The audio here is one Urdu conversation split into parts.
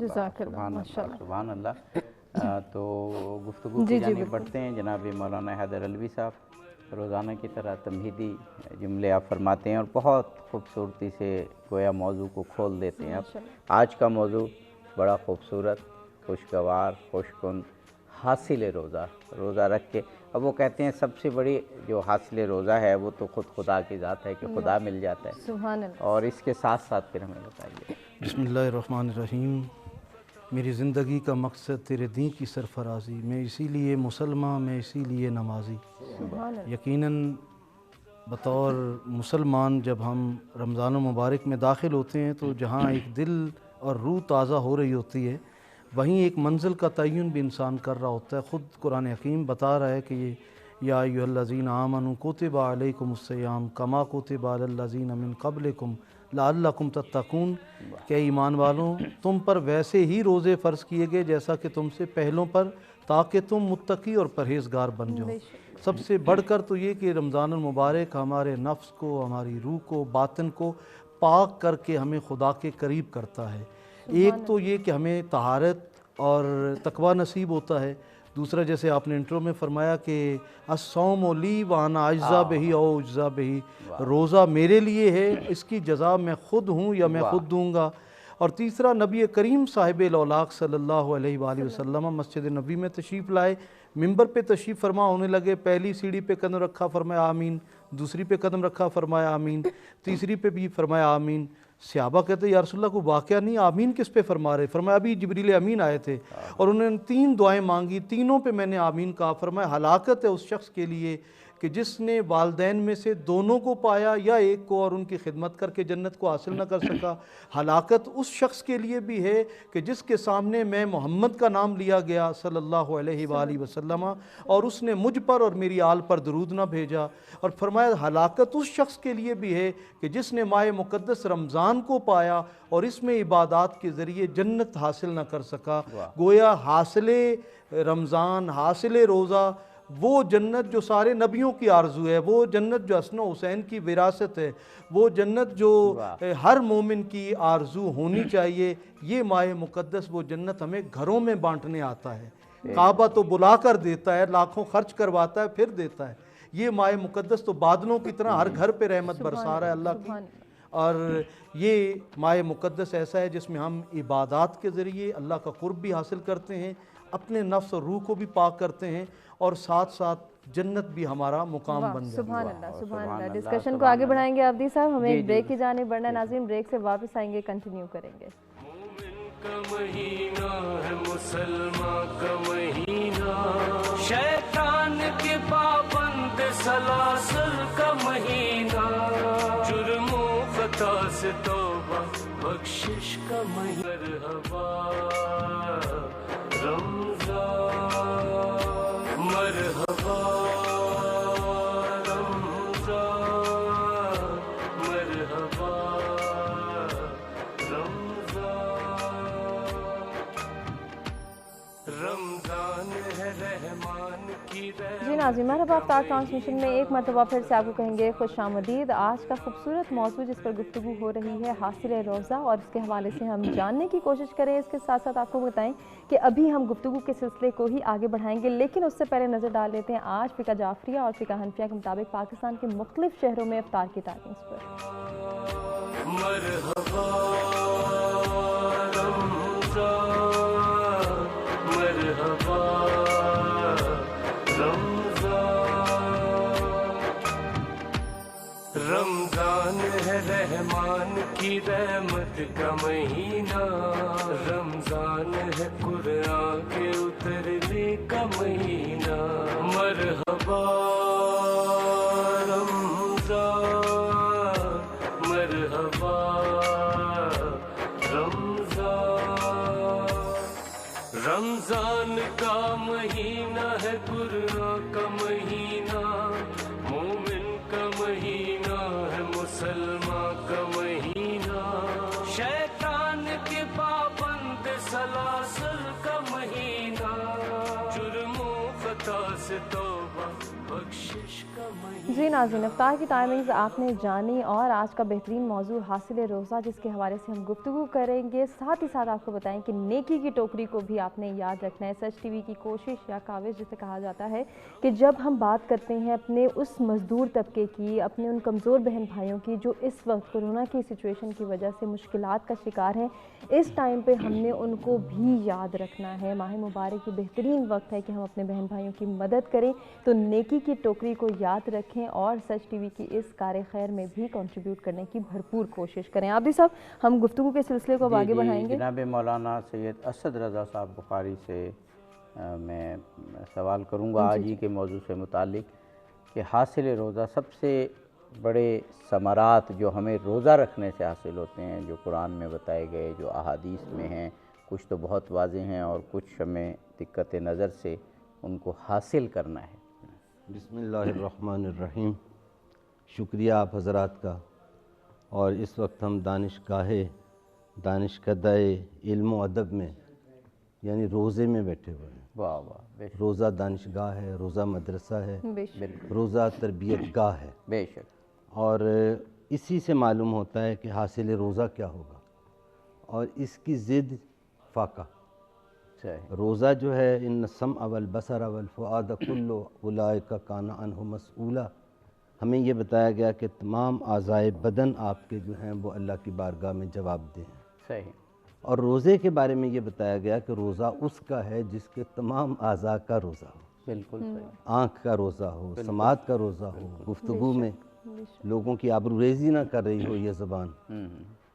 جزاک اللہ، سبحان ماشاء اللہ اللہ۔ سبحان اللہ۔ تو گفتگو کی جانب بڑھتے ہیں۔ جناب مولانا حیدر علوی صاحب روزانہ کی طرح تمہیدی جملے آپ فرماتے ہیں اور بہت خوبصورتی سے گویا موضوع کو کھول دیتے ہیں۔ اب آج کا موضوع بڑا خوبصورت، خوشگوار، خوشکن، حاصل روزہ، روزہ رکھ کے اب وہ کہتے ہیں سب سے بڑی جو حاصل روزہ ہے وہ تو خود خدا کی ذات ہے کہ خدا مل جاتا ہے، سبحان اللہ۔ اور اس کے ساتھ ساتھ پھر ہمیں بتائیے۔ بسم اللہ الرحمن الرحیم۔ میری زندگی کا مقصد تیرے دین کی سرفرازی، میں اسی لیے مسلمان، میں اسی لیے نمازی۔ سبحان اللہ۔ یقیناً بطور مسلمان جب ہم رمضان المبارک میں داخل ہوتے ہیں تو جہاں ایک دل اور روح تازہ ہو رہی ہوتی ہے، وہیں ایک منزل کا تعین بھی انسان کر رہا ہوتا ہے۔ خود قرآن حکیم بتا رہا ہے کہ یہ یا ایھا الذین آمنوا کتب علیکم الصیام کما کتب علی الذین من قبلکم لعلکم تتقون، کہ ایمان والوں تم پر ویسے ہی روزے فرض کیے گئے جیسا کہ تم سے پہلوں پر، تاکہ تم متقی اور پرہیزگار بن جاؤ۔ سب سے بڑھ کر تو یہ کہ رمضان المبارک ہمارے نفس کو، ہماری روح کو، باطن کو پاک کر کے ہمیں خدا کے قریب کرتا ہے۔ ایک تو یہ کہ ہمیں طہارت اور تقوی نصیب ہوتا ہے، دوسرا جیسے آپ نے انٹرو میں فرمایا کہ الصوم لی وانا اجزا بہی او اجزا بہی، روزہ میرے لیے ہے، اس کی جزا میں خود ہوں یا میں خود دوں گا۔ اور تیسرا نبی کریم صاحب الاولاق صلی اللہ علیہ وآلہ وسلم مسجد نبی میں تشریف لائے، ممبر پہ تشریف فرما ہونے لگے، پہلی سیڑھی پہ قدم رکھا فرمایا آمین، دوسری پہ قدم رکھا فرمایا آمین، تیسری پہ بھی فرمایا آمین۔ صحابہ کہتے ہیں یا رسول اللہ کو واقعہ نہیں، آمین کس پہ فرما رہے؟ فرمایا ابھی جبریل امین آئے تھے اور انہوں نے 3 دعائیں مانگی، تینوں پہ میں نے آمین کہا۔ فرمایا ہلاکت ہے اس شخص کے لیے کہ جس نے والدین میں سے دونوں کو پایا یا ایک کو اور ان کی خدمت کر کے جنت کو حاصل نہ کر سکا۔ ہلاکت اس شخص کے لیے بھی ہے کہ جس کے سامنے میں محمد کا نام لیا گیا صلی اللہ علیہ وآلہ وسلم اور اس نے مجھ پر اور میری آل پر درود نہ بھیجا۔ اور فرمایا ہلاکت اس شخص کے لیے بھی ہے کہ جس نے ماہ مقدس رمضان کو پایا اور اس میں عبادات کے ذریعے جنت حاصل نہ کر سکا۔ گویا حاصل رمضان، حاصل روزہ، وہ جنت جو سارے نبیوں کی آرزو ہے، وہ جنت جو حسن و حسین کی وراثت ہے، وہ جنت جو ہر مومن کی آرزو ہونی چاہیے، یہ ماہ مقدس وہ جنت ہمیں گھروں میں بانٹنے آتا ہے۔ کعبہ تو بلا کر دیتا ہے، لاکھوں خرچ کرواتا ہے پھر دیتا ہے، یہ ماہ مقدس تو بادلوں کی طرح ہر گھر پہ رحمت برسا رہا ہے اللہ کی۔ اور یہ ماہ مقدس ایسا ہے جس میں ہم عبادات کے ذریعے اللہ کا قرب بھی حاصل کرتے ہیں، اپنے نفس اور روح کو بھی پاک کرتے ہیں، اور ساتھ ساتھ جنت بھی ہمارا مقام بن جاتا ہے۔ سبحان اللہ، سبحان اللہ۔ ڈسکشن کو آگے بڑھائیں گے عابدی صاحب، ہمیں ایک بریک کی جانب بڑھنا ہے ناظرین، بریک سے واپس آئیں گے، کنٹینیو کریں گے۔ مومن کا مہینہ ہے، مسلمان کا مہینہ، شیطان کے پابند سلاسل کا مہینہ، جرم و خطا سے توبہ بخشش کا مہینہ، مرحبا رمضان، مرحبا رمضان، مرحبا رمضان ہے رحمان کی رحمت۔ جی ناظرین، مرحبا افطار ٹرانسمیشن میں ایک مرتبہ پھر سے آپ کو کہیں گے خوش آمدید۔ آج کا خوبصورت موضوع جس پر گفتگو ہو رہی ہے حاصل روزہ، اور اس کے حوالے سے ہم جاننے کی کوشش کریں۔ اس کے ساتھ ساتھ آپ کو بتائیں کہ ابھی ہم گفتگو کے سلسلے کو ہی آگے بڑھائیں گے، لیکن اس سے پہلے نظر ڈال لیتے ہیں آج فقہ جعفریہ اور فقہ حنفیہ کے مطابق پاکستان کے مختلف شہروں میں افطار کی ٹائمنگز پر۔ مرحبا رمضان، مرحبا رمضان ہے رحمان کی رحمت کا مہینہ، رمضان ہے قرآن کے اترنے کا مہینہ، مرحبا رمضان، مرحبا رمضان، رمضان کا مہینہ ہے قرآن کا مہینہ، مومن کا مہینہ ہے، مسلمان کا مہینہ، شیطان کے پابند سلاسل کا مہینہ، جرم و خطا سے توبہ بخشش کا مہینہ۔ جی ناظرین، افطار کی ٹائمنگز آپ نے جانی اور آج کا بہترین موضوع حاصل روزہ جس کے حوالے سے ہم گفتگو کریں گے، ساتھ ہی ساتھ آپ کو بتائیں کہ نیکی کی ٹوکری کو بھی آپ نے یاد رکھنا ہے۔ سچ ٹی وی کی کوشش یا کاوش جسے کہا جاتا ہے کہ جب ہم بات کرتے ہیں اپنے اس مزدور طبقے کی، اپنے ان کمزور بہن بھائیوں کی جو اس وقت کورونا کی سچویشن کی وجہ سے مشکلات کا شکار ہیں، اس ٹائم پہ ہم نے ان کو بھی یاد رکھنا ہے۔ ماہ مبارک کی بہترین وقت ہے کہ ہم اپنے بہن بھائیوں کی مدد کریں، تو نیکی کی ٹوکری کو یاد رکھیں اور سچ ٹی وی کی اس کار خیر میں بھی کنٹریبیوٹ کرنے کی بھرپور کوشش کریں۔ عابدی صاحب، ہم گفتگو کے سلسلے کو آگے بڑھائیں گے۔ جناب مولانا سید اسد رضا صاحب بخاری سے میں سوال کروں گا آج ہی کے موضوع سے متعلق کہ حاصل روزہ سب سے بڑے ثمرات جو ہمیں روزہ رکھنے سے حاصل ہوتے ہیں، جو قرآن میں بتائے گئے، جو احادیث میں ہیں، کچھ تو بہت واضح ہیں اور کچھ ہمیں دقت نظر سے ان کو حاصل کرنا ہے۔ بسم اللہ الرحمن الرحیم۔ شکریہ آپ حضرات کا، اور اس وقت ہم دانشکدہ علم و ادب میں یعنی روزے میں بیٹھے ہوئے ہیں۔ واہ واہ، بے شک روزہ دانشگاہ ہے، روزہ مدرسہ ہے، بے شک روزہ تربیت گاہ ہے، بے شک۔ اور اسی سے معلوم ہوتا ہے کہ حاصل روزہ کیا ہوگا، اور اس کی ضد فاقہ۔ صحیح۔ روزہ جو ہے ان السمع والبصر والفؤاد کل اولئک کان عنہ مسئولا، ہمیں یہ بتایا گیا کہ تمام اعضائے بدن آپ کے جو ہیں وہ اللہ کی بارگاہ میں جواب دہ ہیں۔ صحیح۔ اور روزے کے بارے میں یہ بتایا گیا کہ روزہ اس کا ہے جس کے تمام اعضاء کا روزہ ہو، بالکل صحیح۔ آنکھ کا روزہ ہو، سماعت کا روزہ ہو، گفتگو میں لوگوں کی آبروریزی نہ کر رہی ہو یہ زبان،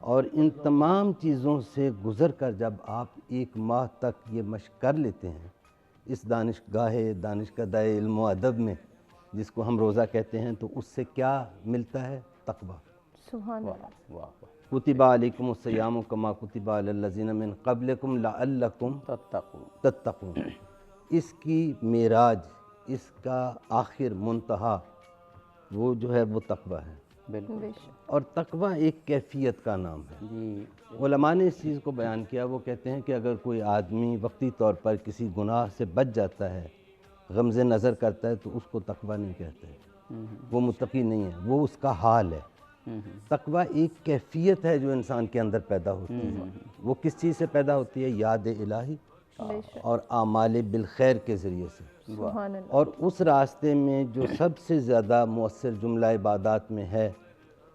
اور ان تمام چیزوں سے گزر کر جب آپ ایک ماہ تک یہ مشق کر لیتے ہیں اس دانشکدہ علم و ادب میں جس کو ہم روزہ کہتے ہیں، تو اس سے کیا ملتا ہے؟ تقویٰ۔ سبحان اللہ۔ واہ واہ۔ کتب علیکم الصیام کما کتب علی الذین من قبلکم لعلکم تتقون۔ اس کی معراج، اس کا آخر منتہا وہ جو ہے وہ تقویٰ ہے، بالکل۔ اور تقویٰ ایک کیفیت کا نام ہے۔ جی علماء نے اس چیز کو بیان کیا، وہ کہتے ہیں کہ اگر کوئی آدمی وقتی طور پر کسی گناہ سے بچ جاتا ہے، غمز نظر کرتا ہے، تو اس کو تقویٰ نہیں کہتے، وہ متقی نہیں ہے، وہ اس کا حال ہے۔ تقویٰ ایک کیفیت ہے جو انسان کے اندر پیدا ہوتی ہے۔ وہ کس چیز سے پیدا ہوتی ہے؟ یاد الہی اور اعمال بالخیر کے ذریعے سے۔ سبحان اللہ۔ اور اس راستے میں جو سب سے زیادہ مؤثر جملہ عبادات میں ہے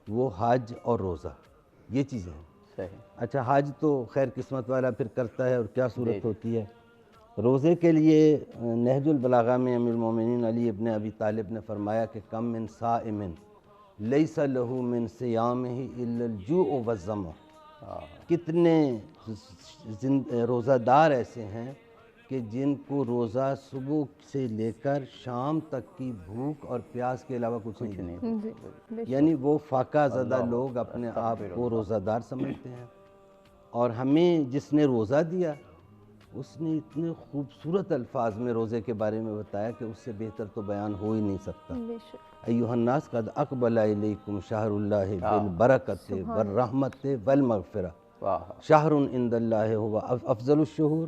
وہ حج اور روزہ، یہ چیزیں ہیں۔ صحیح۔ اچھا، حج تو خیر قسمت والا پھر کرتا ہے، اور کیا صورت ہوتی ہے؟ روزے کے لیے نہج البلاغہ میں امیر المومنین علی ابن ابی طالب نے فرمایا کہ کم من صائم لیس لہ من صیامہ الا الجوع والظمأ، کتنے روزہ دار ایسے ہیں کہ جن کو روزہ صبح سے لے کر شام تک کی بھوک اور پیاس کے علاوہ کچھ نہیں، یعنی وہ فاقہ زدہ لوگ اپنے آپ کو روزہ دار سمجھتے ہیں۔ اور ہمیں جس نے روزہ دیا اس نے اتنے خوبصورت الفاظ میں روزے کے بارے میں بتایا کہ اس سے بہتر تو بیان ہو ہی نہیں سکتا۔ ایھا الناس قد اقبل الیکم شہر اللہ بالبرکۃ والرحمۃ والمغفرہ، شہر عند اللہ هو افضل الشہور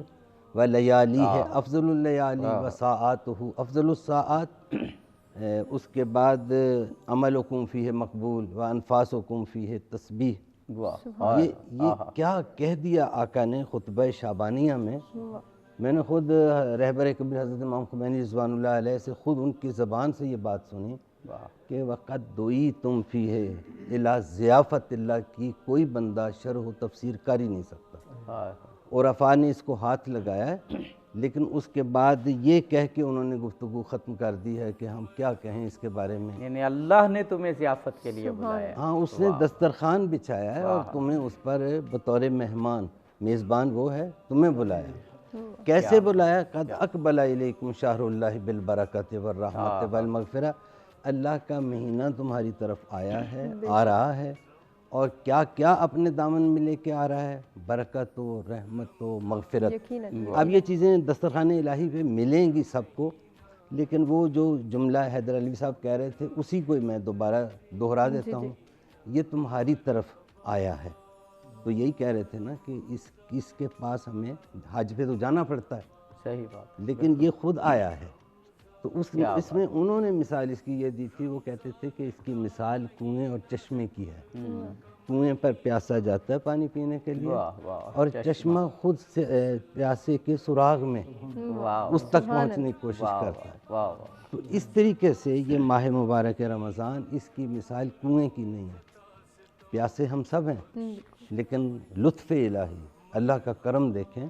ولیالیہ افضل اللیالی وساعاتہ افضل الساعات۔ اس کے بعد عملکم فیہ مقبول وانفاسکم فیہ تسبیح۔ یہ کیا کہہ دیا آقا نے خطبہ شعبانیہ میں۔ میں نے خود رہبر کبیر حضرت امام خمینی رضوان اللہ علیہ سے خود ان کی زبان سے یہ بات سنی کہ وقت دعیتم فیہ الی ضیافت اللہ کی کوئی بندہ شرح و تفسیر کر ہی نہیں سکتا۔ عرفاء نے اس کو ہاتھ لگایا ہے، لیکن اس کے بعد یہ کہہ کے انہوں نے گفتگو ختم کر دی ہے کہ ہم کیا کہیں اس کے بارے میں۔ یعنی اللہ نے تمہیں ضیافت کے لیے بلایا، ہاں، اس نے دسترخوان بچھایا ہے اور تمہیں اس پر بطور مہمان، میزبان وہ ہے، تمہیں بلایا۔ کیسے بلایا؟ قد اقبل الیکم شہر اللہ بالبرکۃ والرحمۃ والمغفرہ، اللہ کا مہینہ تمہاری طرف آیا ہے، آ رہا ہے، اور کیا کیا اپنے دامن میں لے کے آ رہا ہے؟ برکت و رحمت و مغفرت۔ اب یہ چیزیں دسترخوان الہی پہ ملیں گی سب کو، لیکن وہ جو جملہ حیدر علی صاحب کہہ رہے تھے اسی کو میں دوبارہ دہرا دیتا ہوں، یہ تمہاری طرف آیا ہے۔ تو یہی کہہ رہے تھے نا کہ اس کے پاس ہمیں حج پہ تو جانا پڑتا ہے، صحیح بات، لیکن یہ خود آیا ہے، تو اس میں انہوں نے مثال اس کی یہ دی تھی، وہ کہتے تھے کہ اس کی مثال کنویں اور چشمے کی ہے۔ کنویں پر پیاسا جاتا ہے پانی پینے کے لیے، اور چشمہ خود سے پیاسے کے سراغ میں اس تک پہنچنے کی کوشش کرتا ہے۔ تو اس طریقے سے یہ ماہ مبارک رمضان، اس کی مثال کنویں کی نہیں ہے۔ پیاسے ہم سب ہیں، لیکن لطف الہی، اللہ کا کرم دیکھیں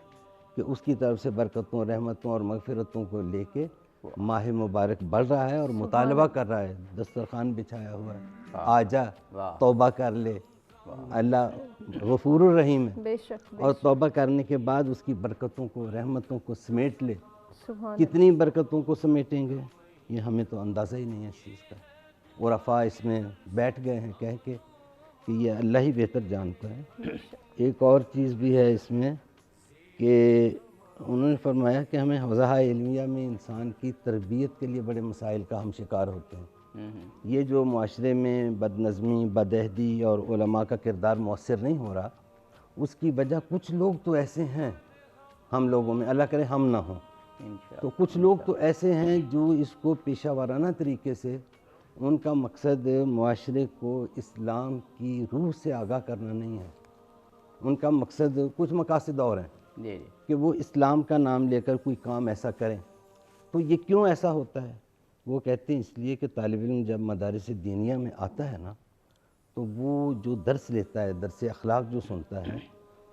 کہ اس کی طرف سے برکتوں، رحمتوں اور مغفرتوں کو لے کے ماہ مبارک بڑھ رہا ہے اور مطالبہ کر رہا ہے، دسترخوان بچھایا ہوا ہے، آ جا توبہ کر لے، اللہ غفور الرحیم ہے، اور توبہ کرنے کے بعد اس کی برکتوں کو، رحمتوں کو سمیٹ لے۔ کتنی برکتوں کو سمیٹیں گے یہ ہمیں تو اندازہ ہی نہیں ہے اس چیز کا۔ عرفاء اس میں بیٹھ گئے ہیں کہہ کے کہ یہ اللہ ہی بہتر جانتا ہے۔ ایک اور چیز بھی ہے اس میں کہ انہوں نے فرمایا کہ ہمیں حوزہ علمیہ میں انسان کی تربیت کے لیے بڑے مسائل کا ہم شکار ہوتے ہیں۔ یہ جو معاشرے میں بد نظمی، بدعہدی اور علماء کا کردار مؤثر نہیں ہو رہا، اس کی وجہ کچھ لوگ تو ایسے ہیں ہم لوگوں میں، اللہ کرے ہم نہ ہوں، تو کچھ لوگ تو ایسے ہیں جو اس کو پیشہ ورانہ طریقے سے، ان کا مقصد معاشرے کو اسلام کی روح سے آگاہ کرنا نہیں ہے، ان کا مقصد کچھ مقاصد اور ہیں کہ وہ اسلام کا نام لے کر کوئی کام ایسا کریں۔ تو یہ کیوں ایسا ہوتا ہے؟ وہ کہتے ہیں اس لیے کہ طالب علم جب مدارس دینیہ میں آتا ہے نا، تو وہ جو درس لیتا ہے، درس اخلاق جو سنتا ہے،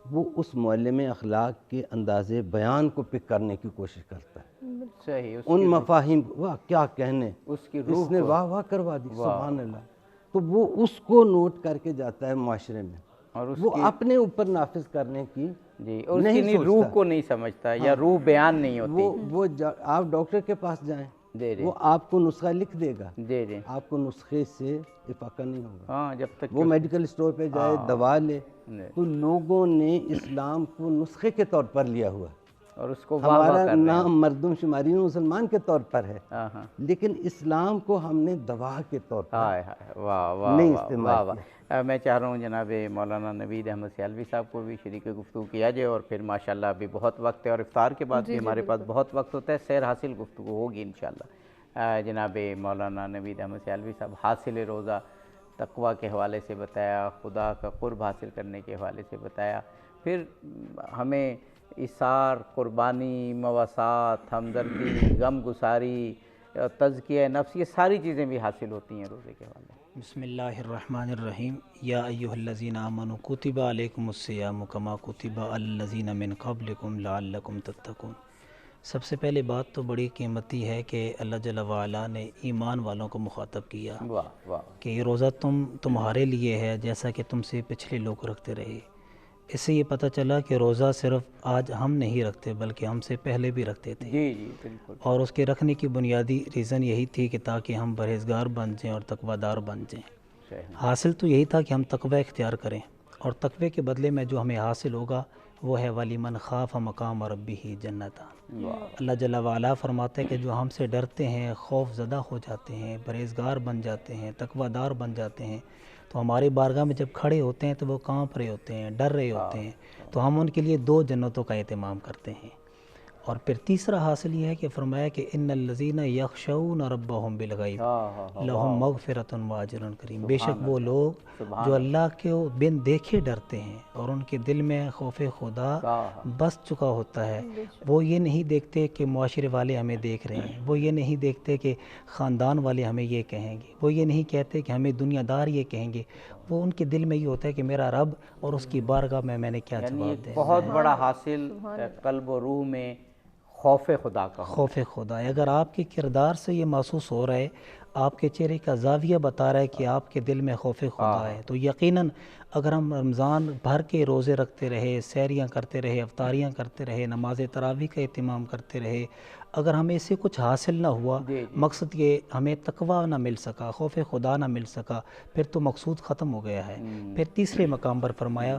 وہ اس معلم اخلاق کے انداز بیان کو پک کرنے کی کوشش کرتا ہے، صحیح، ان مفاہیم، واہ کیا کہنے، اس کی روح اس نے واہ واہ کروا دی، سبحان اللہ، تو وہ اس کو نوٹ کر کے جاتا ہے معاشرے میں، اور وہ اپنے اوپر نافذ کرنے کی اور اس کی روح کو نہیں سمجھتا، یا روح بیان نہیں ہوتی۔ وہ آپ ڈاکٹر کے پاس جائیں، وہ آپ کو نسخہ لکھ دے گا، آپ کو نسخے سے افاقہ نہیں ہوگا۔ ہاں، جب تک وہ میڈیکل اسٹور پہ جائے، دوا لے، تو لوگوں نے اسلام کو نسخے کے طور پر لیا ہوا ہے، اور اس کو ہمارا نام مردم شماری میں مسلمان کے طور پر ہے، لیکن اسلام کو ہم نے دوا کے طور پر نہیں استعمال کیا۔ میں چاہ رہا ہوں جناب مولانا نوید احمد سیالوی صاحب کو بھی شریک گفتگو کیا جائے، اور پھر ماشاءاللہ ابھی بہت وقت ہے، اور افطار کے بعد بھی ہمارے پاس بہت وقت ہوتا ہے، سیر حاصل گفتگو ہوگی انشاءاللہ۔ جناب مولانا نوید احمد سیالوی صاحب، حاصل روزہ تقویٰ کے حوالے سے بتایا، خدا کا قرب حاصل کرنے کے حوالے سے بتایا، پھر ہمیں ایثار، قربانی، مواسات، ہمدردی، غم گساری، تزکیہ نفس، یہ ساری چیزیں بھی حاصل ہوتی ہیں روزے کے حوالے سے۔ بسم اللہ الرحمن الرحیم۔ یا ایہا الذین آمنوا کتب علیکم الصیام کما کتب علی الذین من قبلکم لعلکم تتقون۔ سب سے پہلے بات تو بڑی قیمتی ہے کہ اللہ جل وعلا نے ایمان والوں کو مخاطب کیا کہ یہ روزہ تمہارے لیے ہے جیسا کہ تم سے پچھلے لوگ رکھتے رہے۔ اس سے یہ پتہ چلا کہ روزہ صرف آج ہم نہیں رکھتے بلکہ ہم سے پہلے بھی رکھتے تھے، بالکل، اور اس کے رکھنے کی بنیادی ریزن یہی تھی کہ تاکہ ہم پرہیزگار بن جائیں اور تقوی دار بن جائیں۔ حاصل تو یہی تھا کہ ہم تقوی اختیار کریں، اور تقوی کے بدلے میں جو ہمیں حاصل ہوگا وہ ہے وَلِمَنْ خَافَ مَقَامَ رَبِّهِ جَنَّتَانِ۔ اللہ جل وعلا فرماتے ہیں کہ جو ہم سے ڈرتے ہیں، خوف زدہ ہو جاتے ہیں، پرہیزگار بن جاتے ہیں، تقوی دار بن جاتے ہیں، تو ہماری بارگاہ میں جب کھڑے ہوتے ہیں تو وہ کانپ رہے ہوتے ہیں، ڈر رہے ہوتے ہیں، تو ہم ان کے لیے 2 جنتوں کا اہتمام کرتے ہیں۔ اور پھر تیسرا حاصل یہ ہے کہ فرمایا کہ ان الذین یخشون ربہم بالغیب لہم مغفرۃ واجر کریم۔ بے شک وہ لوگ جو اللہ کے بن دیکھے ڈرتے ہیں اور ان کے دل میں خوف خدا بس چکا ہوتا ہے، وہ یہ نہیں دیکھتے کہ معاشرے والے ہمیں دیکھ رہے ہیں، وہ یہ نہیں دیکھتے کہ خاندان والے ہمیں یہ کہیں گے، وہ یہ نہیں کہتے کہ ہمیں دنیا دار یہ کہیں گے، وہ ان کے دل میں یہ ہوتا ہے کہ میرا رب اور اس کی بارگاہ میں نے کیا جواب دیا۔ بہت بڑا حاصل قلب و روح میں خوف خدا کا، خوف خدا۔ اگر آپ کے کردار سے یہ محسوس ہو رہا ہے، آپ کے چہرے کا زاویہ بتا رہا ہے کہ آپ کے دل میں خوف خدا ہے، تو یقیناً اگر ہم رمضان بھر کے روزے رکھتے رہے، سحریاں کرتے رہے، افطاریاں کرتے رہے، نماز تراویح کا اہتمام کرتے رہے، اگر ہمیں اس سے کچھ حاصل نہ ہوا، مقصد یہ ہمیں تقویٰ نہ مل سکا، خوف خدا نہ مل سکا، پھر تو مقصود ختم ہو گیا ہے۔ پھر تیسرے مقام پر فرمایا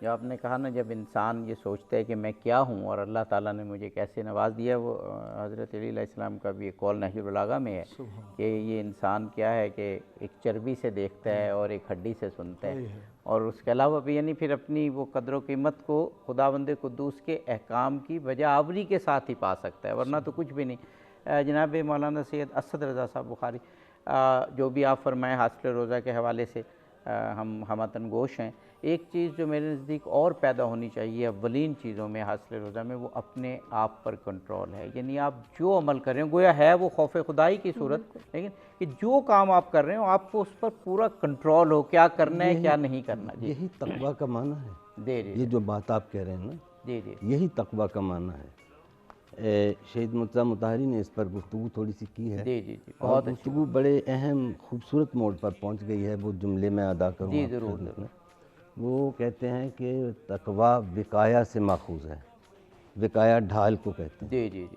جو آپ نے کہا نا، جب انسان یہ سوچتا ہے کہ میں کیا ہوں اور اللہ تعالیٰ نے مجھے کیسے نواز دیا، وہ حضرت علی علیہ السلام کا بھی ایک قول نہج البلاغہ میں ہے کہ یہ انسان کیا ہے کہ ایک چربی سے دیکھتا ہے اور ایک ہڈی سے سنتا ہے، اور اس کے علاوہ بھی یعنی پھر اپنی وہ قدر و قیمت کو خداوند قدوس کے احکام کی بجا آوری کے ساتھ ہی پا سکتا ہے، ورنہ تو کچھ بھی نہیں۔ جناب مولانا سید اسد رضا صاحب بخاری، جو بھی آپ فرمائیں حاصل روزہ کے حوالے سے ہم ہمتن گوش ہیں۔ ایک چیز جو میرے نزدیک اور پیدا ہونی چاہیے اولین چیزوں میں حاصل روزہ میں، وہ اپنے آپ پر کنٹرول ہے، یعنی آپ جو عمل کر رہے ہیں، گویا ہے وہ خوف خدائی کی صورت، لیکن کہ جو کام آپ کر رہے ہیں آپ کو اس پر پورا کنٹرول ہو، کیا کرنا ہے کیا نہیں کرنا۔ یہی تقویٰ کا معنی ہے۔ جی جی یہ جو بات آپ کہہ رہے ہیں نا، جی جی یہی تقویٰ کا معنی ہے۔ شہید مرتضیٰ مطہری نے اس پر گفتگو تھوڑی سی کی ہے، جی جی جی اور بہت اچھی۔ گفتگو بڑے اہم خوبصورت موڑ پر پہنچ گئی ہے، وہ جملے میں ادا کروں جی آپ کی ضرور خدمت ضرور۔ میں۔ وہ کہتے ہیں کہ تقویٰ وقایا سے ماخوذ ہے، وقایا ڈھال کو کہتے ہیں، جی جی جی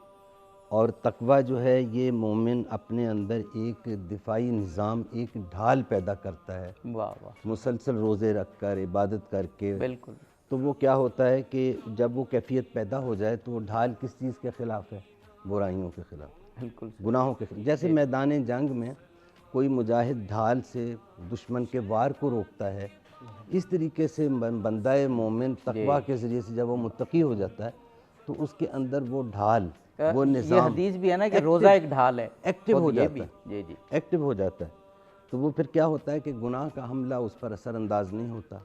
اور تقویٰ جو ہے یہ مومن اپنے اندر ایک دفاعی نظام، ایک ڈھال پیدا کرتا ہے، واہ واہ، مسلسل روزے رکھ کر، عبادت کر کے۔ بالکل تو وہ کیا ہوتا ہے کہ جب وہ کیفیت پیدا ہو جائے تو وہ ڈھال کس چیز کے خلاف ہے؟ برائیوں کے خلاف، بالکل گناہوں کے خلاف۔ جیسے میدان جنگ میں کوئی مجاہد ڈھال سے دشمن کے وار کو روکتا ہے، اس طریقے سے بندہ مومن تقویٰ کے ذریعے سے جب وہ متقی ہو جاتا ہے تو اس کے اندر وہ ڈھال، وہ یہ نظام حدیث بھی ہے نا کہ روزہ ایک ڈھال ہے، ایکٹیو ہو خود یہ جاتا بھی۔ ہے، جی جی ایکٹیو ہو جاتا ہے۔ تو وہ پھر کیا ہوتا ہے کہ گناہ کا حملہ اس پر اثر انداز نہیں ہوتا،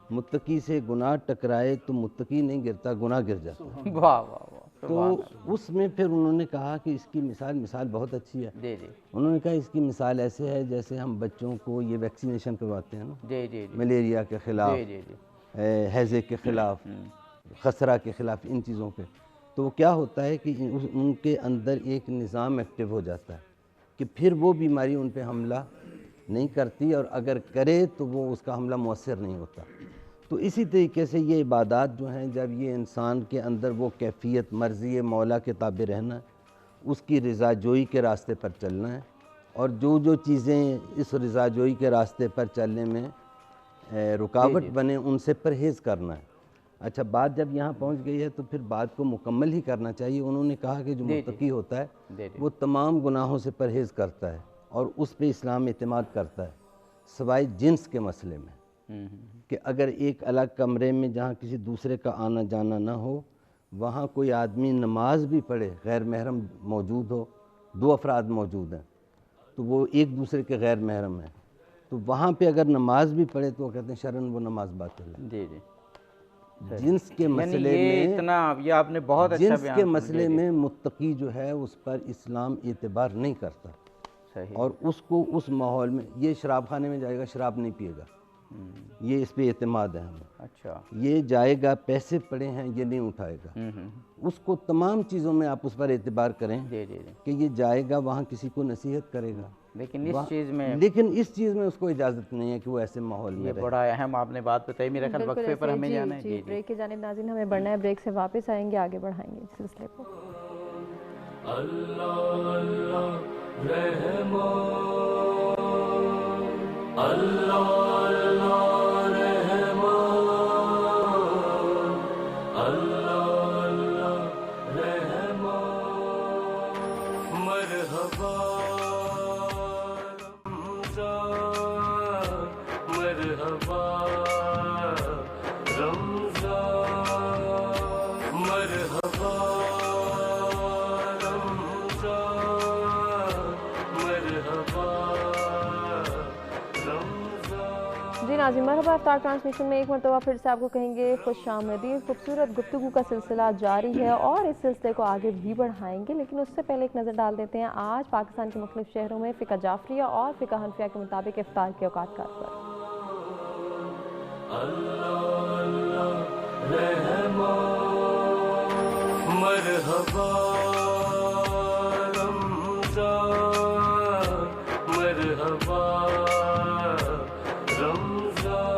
متقی سے گناہ ٹکرائے تو متقی نہیں گرتا، گناہ گر جاتا ہے۔ واہ واہ واہ، تو اس میں پھر انہوں نے کہا کہ اس کی مثال بہت اچھی ہے۔ جی جی انہوں نے کہا اس کی مثال ایسے ہے جیسے ہم بچوں کو یہ ویکسینیشن کرواتے ہیں نا، جی جی جی ملیریا کے خلاف، جی جی جی ہیضے کے خلاف، خسرہ کے خلاف، ان چیزوں کے۔ تو وہ کیا ہوتا ہے کہ ان کے اندر ایک نظام ایکٹیو ہو جاتا ہے کہ پھر وہ بیماری ان پہ حملہ نہیں کرتی، اور اگر کرے تو وہ اس کا حملہ مؤثر نہیں ہوتا۔ تو اسی طریقے سے یہ عبادات جو ہیں، جب یہ انسان کے اندر وہ کیفیت، مرضی مولا کے تابع رہنا ہے، اس کی رضا جوئی کے راستے پر چلنا ہے، اور جو چیزیں اس رضا جوئی کے راستے پر چلنے میں رکاوٹ بنے ان سے پرہیز کرنا ہے۔ اچھا، بات جب یہاں پہنچ گئی ہے تو پھر بات کو مکمل ہی کرنا چاہیے۔ انہوں نے کہا کہ جو متقی ہوتا ہے وہ تمام گناہوں سے پرہیز کرتا ہے اور اس پہ اسلام اعتماد کرتا ہے، سوائے جنس کے مسئلے میں، کہ اگر ایک الگ کمرے میں جہاں کسی دوسرے کا آنا جانا نہ ہو، وہاں کوئی آدمی نماز بھی پڑھے، غیر محرم موجود ہو، دو افراد موجود ہیں تو وہ ایک دوسرے کے غیر محرم ہیں، تو وہاں پہ اگر نماز بھی پڑھے تو وہ کہتے ہیں شرعاً وہ نماز باطل ہے۔ جی جی جنس کے مسئلے یہ میں، اتنا یہ آپ نے بہت اچھا جنس بیان کے کیا۔ مسئلے میں متقی جو ہے اس پر اسلام اعتبار نہیں کرتا، صحیح، اور اس کو اس ماحول میں، یہ شراب خانے میں جائے گا شراب نہیں پیے گا، یہ اس پہ اعتماد ہے ہمیں۔ اچھا، یہ جائے گا، پیسے پڑے ہیں یہ نہیں اٹھائے گا، اس کو تمام چیزوں میں آپ اس پر اعتبار کریں جی جی جی، کہ یہ جائے گا وہاں کسی کو نصیحت کرے گا، لیکن اس چیز میں لیکن اس چیز میں اس کو اجازت نہیں ہے کہ وہ ایسے ماحول میں یہ رہے۔ بڑا اہم آپ نے بات بتائی۔ میرا خیال وقفے پر ہمیں جانا ہے۔ جی بریک کی جانب ناظرین ہمیں بڑھنا ہے، بریک سے واپس آئیں گے، آگے بڑھائیں گے اس سلسلے کو۔ اللہ اللہ رحمان، اللہ اللہ رحمان، اللہ اللہ رحمان، مرحبا رمضان، مرحبا رمضان، مرحبا جی ناظرین، مرحبا افطار ٹرانسمیشن میں ایک مرتبہ پھر سے آپ کو کہیں گے خوش آمدید۔ خوبصورت گفتگو کا سلسلہ جاری ہے اور اس سلسلے کو آگے بھی بڑھائیں گے، لیکن اس سے پہلے ایک نظر ڈال دیتے ہیں آج پاکستان کے مختلف شہروں میں فقہ جعفریہ اور فقہ حنفیہ کے مطابق افطار کے اوقات کار پر۔ مرحبا رمضان، مرحبا رمضان،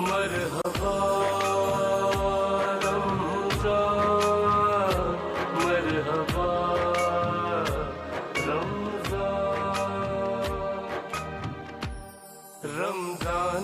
مرحبا رمضان، مرحبا رمضان، رمضان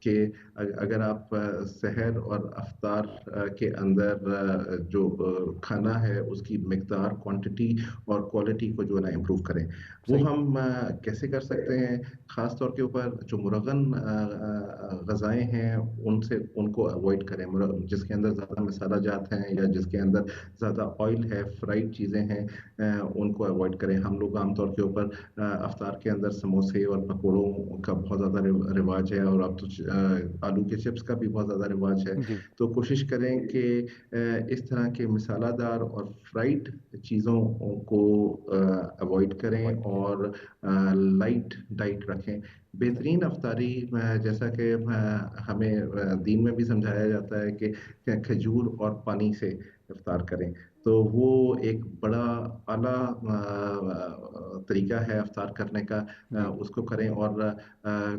کہ اگر آپ سحر اور افطار کے اندر جو کھانا ہے اس کی مقدار، کوانٹٹی اور کوالٹی کو جو ہے نا امپروو کریں. وہ ہم کیسے کر سکتے ہیں؟ خاص طور کے اوپر جو مرغن غذائیں ہیں ان کو اوائڈ کریں، جس کے اندر زیادہ مسالہ جات ہیں یا جس کے اندر زیادہ آئل ہے، فرائڈ چیزیں ہیں، ان کو اوائڈ کریں. ہم لوگ عام طور کے اوپر افطار کے اندر سموسے اور پکوڑوں کا بہت زیادہ رواج ہے، اور اب تو آلو کے چپس کا بھی بہت زیادہ رواج ہے. تو کوشش کریں کہ اس طرح کے مسالہ دار اور فرائڈ چیزوں کو اوائڈ کریں اور لائٹ ڈائٹ رکھیں. بہترین افطاری جیسا کہ ہمیں دین میں بھی سمجھایا جاتا ہے کہ کھجور اور پانی سے افطار کریں، تو وہ ایک بڑا اعلیٰ طریقہ ہے افطار کرنے کا. اس کو کریں اور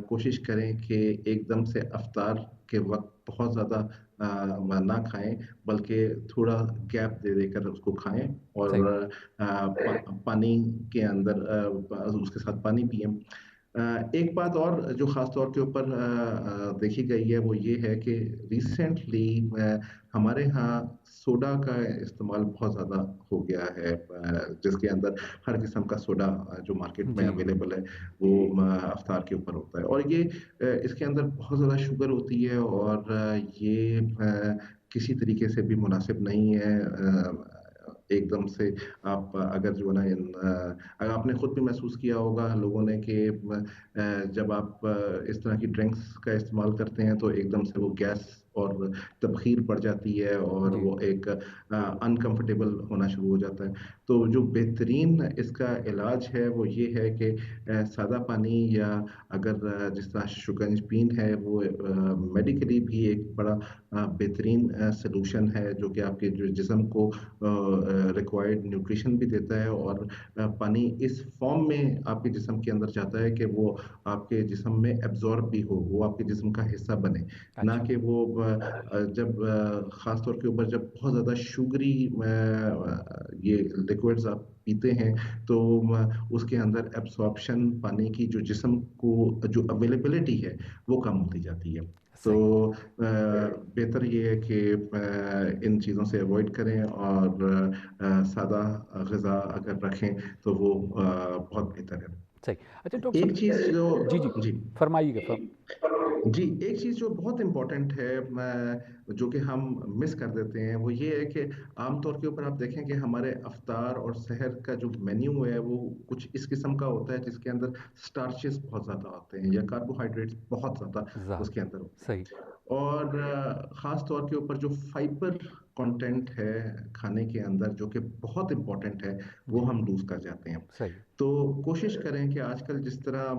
کوشش کریں کہ ایک دم سے افطار کے وقت بہت زیادہ نہ کھائیں، بلکہ تھوڑا گیپ دے کر اس کو کھائیں، اور پانی کے اندر اس کے ساتھ پانی پئیں. ایک بات اور جو خاص طور کے اوپر دیکھی گئی ہے وہ یہ ہے کہ ریسنٹلی ہمارے ہاں سوڈا کا استعمال بہت زیادہ ہو گیا ہے، جس کے اندر ہر قسم کا سوڈا جو مارکیٹ میں اویلیبل ہے وہ افطار کے اوپر ہوتا ہے، اور یہ اس کے اندر بہت زیادہ شوگر ہوتی ہے، اور یہ کسی طریقے سے بھی مناسب نہیں ہے. ایک دم سے آپ اگر جو ہے نا اگر آپ نے خود بھی محسوس کیا ہوگا لوگوں نے کہ جب آپ اس طرح کی ڈرنکس کا استعمال کرتے ہیں تو ایک دم سے وہ گیس اور تبخیر بڑھ جاتی ہے، اور وہ ایک انکمفرٹیبل ہونا شروع ہو جاتا ہے. تو جو بہترین اس کا علاج ہے وہ یہ ہے کہ سادہ پانی، یا اگر جس طرح شکنج بین ہے وہ میڈیکلی بھی ایک بڑا بہترین سلوشن ہے، جو کہ آپ کے جو جسم کو ریکوائرڈ نیوٹریشن بھی دیتا ہے، اور پانی اس فارم میں آپ کے جسم کے اندر جاتا ہے کہ وہ آپ کے جسم میں ایبزارب بھی ہو، وہ آپ کے جسم کا حصہ بنے. نہ کہ وہ جب خاص طور کے اوپر جب بہت زیادہ شوگری یہ لیکوڈز آپ پیتے ہیں تو اس کے اندر ایبسارپشن پانی کی جو جسم کو جو اویلیبلٹی ہے وہ کم ہوتی جاتی ہے. تو بہتر یہ ہے کہ ان چیزوں سے اوائڈ کریں اور سادہ غذا اگر رکھیں تو وہ بہت بہتر ہے. صحیح. اچھا ڈاکٹر ایک چیز جو جی فرمائیے گا. جی ایک چیز جو بہت امپورٹنٹ ہے جو کہ ہم مس کر دیتے ہیں وہ یہ ہے کہ عام طور کے اوپر آپ دیکھیں کہ ہمارے افطار اور سحر کا جو مینیو ہے وہ کچھ اس قسم کا ہوتا ہے جس کے اندر سٹارچز بہت زیادہ ہوتے ہیں یا کاربوہائیڈریٹس بہت زیادہ اس کے اندر ہوتے ہیں. اور خاص طور کے اوپر جو فائبر کنٹینٹ ہے کھانے کے اندر جو کہ بہت امپورٹنٹ ہے وہ ہم لوز کر جاتے ہیں. تو کوشش کریں کہ آج کل جس طرح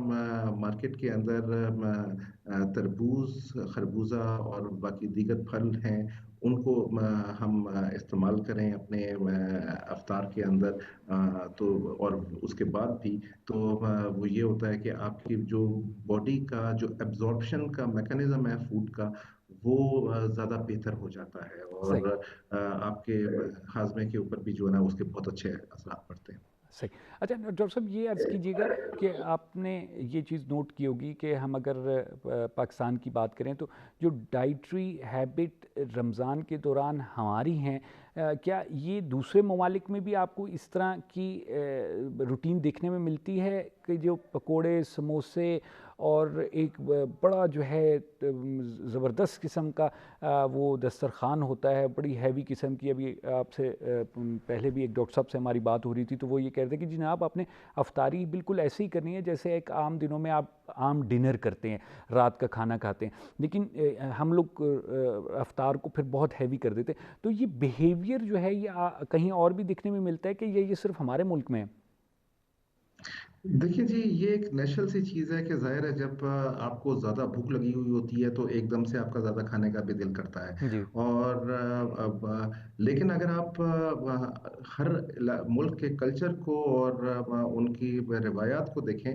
مارکیٹ کے اندر تربوز، خربوزہ اور باقی دیگر پھل ہیں ان کو ہم استعمال کریں اپنے افطار کے اندر، تو اور اس کے بعد بھی تو وہ یہ ہوتا ہے کہ آپ کی جو باڈی کا جو ایبزارپشن کا میکانزم ہے فوڈ کا وہ زیادہ بہتر ہو جاتا ہے، اور آپ کے ہاضمے کے اوپر بھی جو ہے نا اس کے بہت اچھے اثرات پڑتے ہیں. صحیح. اچھا ڈاکٹر صاحب یہ عرض کیجیے گا کہ آپ نے یہ چیز نوٹ کی ہوگی کہ ہم اگر پاکستان کی بات کریں تو جو ڈائٹری ہیبٹ رمضان کے دوران ہماری ہیں، کیا یہ دوسرے ممالک میں بھی آپ کو اس طرح کی روٹین دیکھنے میں ملتی ہے کہ جو پکوڑے، سموسے اور ایک بڑا جو ہے زبردست قسم کا وہ دسترخوان ہوتا ہے، بڑی ہیوی قسم کی؟ ابھی آپ سے پہلے بھی ایک ڈاکٹر صاحب سے ہماری بات ہو رہی تھی تو وہ یہ کہہ رہے تھے کہ جناب آپ نے افطاری بالکل ایسے ہی کرنی ہے جیسے ایک عام دنوں میں آپ عام ڈنر کرتے ہیں، رات کا کھانا کھاتے ہیں، لیکن ہم لوگ افطار کو پھر بہت ہیوی کر دیتے. تو یہ بیہیویئر جو ہے یہ کہیں اور بھی دیکھنے میں ملتا ہے کہ یہ صرف ہمارے ملک میں ہے؟ دیکھیے جی یہ ایک نیچرل سی چیز ہے کہ ظاہر ہے جب آپ کو زیادہ بھوک لگی ہوئی ہوتی ہے تو ایک دم سے آپ کا زیادہ کھانے کا بھی دل کرتا ہے. اور لیکن اگر آپ ہر ملک کے کلچر کو اور ان کی روایات کو دیکھیں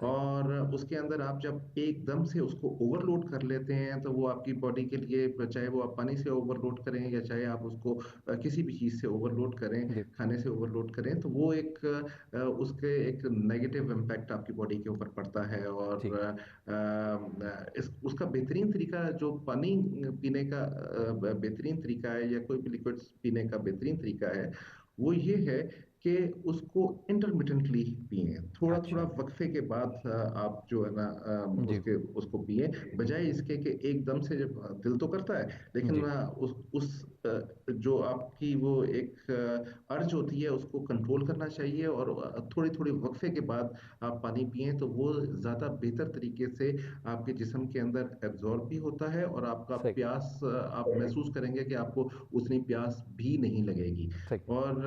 اور اس کے اندر آپ جب ایک دم سے اس کو اوور لوڈ کر لیتے ہیں تو وہ آپ کی باڈی کے لیے، چاہے وہ آپ پانی سے اوور لوڈ کریں یا چاہے آپ اس کو کسی بھی چیز سے اوور لوڈ کریں، کھانے سے اوور لوڈ کریں، تو وہ ایک اس کے ایک نیگیٹو امپیکٹ آپ کی باڈی کے اوپر پڑتا ہے. اور اس کا بہترین طریقہ جو پانی پینے کا بہترین طریقہ ہے، یا کوئی بھی لیکوڈ پینے کا بہترین طریقہ ہے، وہ یہ ہے کہ اس کو انٹرمیٹنٹلی پئیں، تھوڑا تھوڑا وقفے کے بعد آپ جو ہے نا اس کو پئیں، بجائے اس کے کہ ایک دم سے. جب دل تو کرتا ہے لیکن اس جو آپ کی وہ ایک ارج ہوتی ہے اس کو کنٹرول کرنا چاہیے، اور تھوڑی تھوڑی وقفے کے بعد آپ پانی پئیں تو وہ زیادہ بہتر طریقے سے آپ کے جسم کے اندر ایبزارب بھی ہوتا ہے، اور آپ کا پیاس آپ محسوس کریں گے کہ آپ کو اتنی پیاس بھی نہیں لگے گی. اور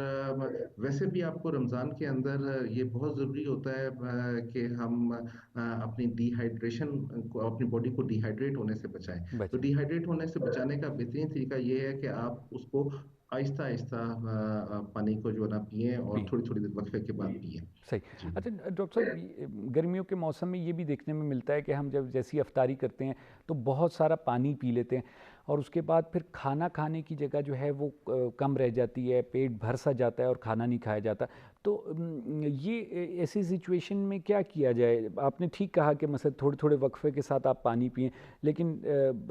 ویسے بھی آپ کو رمضان کے اندر یہ بہت ضروری ہوتا ہے کہ ہم اپنی ڈی ہائیڈریشن کو، اپنی باڈی کو ڈی ہائیڈریٹ ہونے سے بچائیں. تو ڈی ہائیڈریٹ ہونے سے بچانے کا بہترین طریقہ یہ ہے کہ آپ اس کو آہستہ آہستہ پانی کو جو ہے نا پئیں، اور تھوڑی تھوڑی دیر وقفے کے بعد پئیں. صحیح. اچھا ڈاکٹر صاحب، گرمیوں کے موسم میں یہ بھی دیکھنے میں ملتا ہے کہ ہم جب جیسی افطاری کرتے ہیں تو بہت سارا پانی پی لیتے ہیں، اور اس کے بعد پھر کھانا کھانے کی جگہ جو ہے وہ کم رہ جاتی ہے، پیٹ بھر سا جاتا ہے اور کھانا نہیں کھایا جاتا. تو یہ ایسی سچویشن میں کیا کیا جائے؟ آپ نے ٹھیک کہا کہ مثلا تھوڑے تھوڑے وقفے کے ساتھ آپ پانی پئیں، لیکن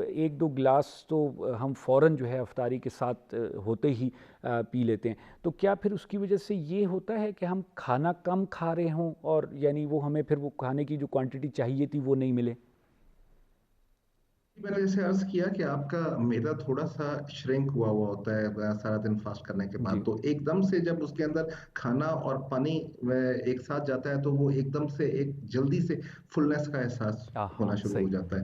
ایک دو گلاس تو ہم فوراً جو ہے افطاری کے ساتھ ہوتے ہی پی لیتے ہیں. تو کیا پھر اس کی وجہ سے یہ ہوتا ہے کہ ہم کھانا کم کھا رہے ہوں، اور یعنی وہ ہمیں پھر وہ کھانے کی جو کوانٹٹی چاہیے تھی وہ نہیں ملے؟ میں نے جیسے عرض کیا کہ آپ کا معدہ تھوڑا سا شرنک ہوا ہوتا ہے سارا دن فاسٹ کرنے کے بعد، تو ایک دم سے جب اس کے اندر کھانا اور پانی ایک ساتھ جاتا ہے تو وہ ایک دم سے ایک جلدی سے فلنس کا احساس ہونا شروع ہو جاتا ہے.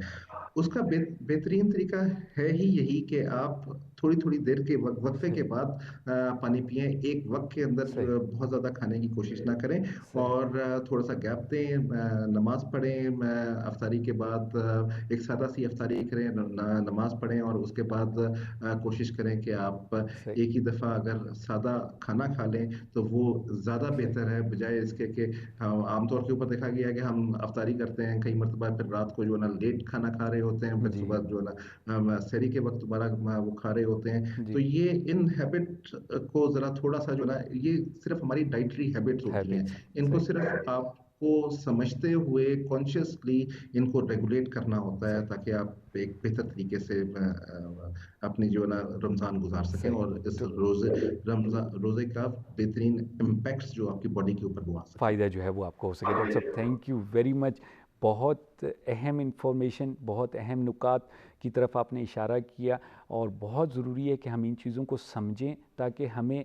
اس کا بہترین طریقہ ہے ہی یہی کہ آپ تھوڑی تھوڑی دیر کے وقفے کے بعد پانی پئیں. ایک وقت کے اندر بہت زیادہ کھانے کی کوشش نہ کریں، اور تھوڑا سا گیپ دیں، نماز پڑھیں. افطاری کے بعد ایک سادہ سی افطاری کریں، نماز پڑھیں، اور اس کے بعد کوشش کریں کہ آپ ایک ہی دفعہ اگر سادہ کھانا کھا لیں تو وہ زیادہ بہتر ہے، بجائے اس کے کہ عام طور کے اوپر دیکھا گیا ہے کہ ہم افطاری کرتے ہیں کئی مرتبہ، پھر رات کو جو ہے نا لیٹ کھانا کھا رہے ہوتے ہیں، پھر صبح جو ہے نا سحری کے وقت دوبارہ وہ کھا رہے ہوتے ہیں. تو یہ ان ہیبٹ کو ذرا تھوڑا سا جو ہے نا، یہ صرف ہماری ڈائٹری ہیبٹس ہوتی ہیں، ان کو صرف آپ کو سمجھتے ہوئے کانشیسلی ان کو ریگولیٹ کرنا ہوتا ہے، تاکہ آپ ایک بہتر طریقے سے اپنی جو ہے نا رمضان گزار سکیں، اور اس روزے کا بہترین امپیکٹس جو آپ کی باڈی کے اوپر ہوا سکیں، فائدہ جو ہے وہ آپ کو ہو سکے. ڈاکٹر صاحب تھینک یو ویری مچ. بہت اہم انفارمیشن، بہت اہم نکات کی طرف آپ نے اشارہ کیا، اور بہت ضروری ہے کہ ہم ان چیزوں کو سمجھیں تاکہ ہمیں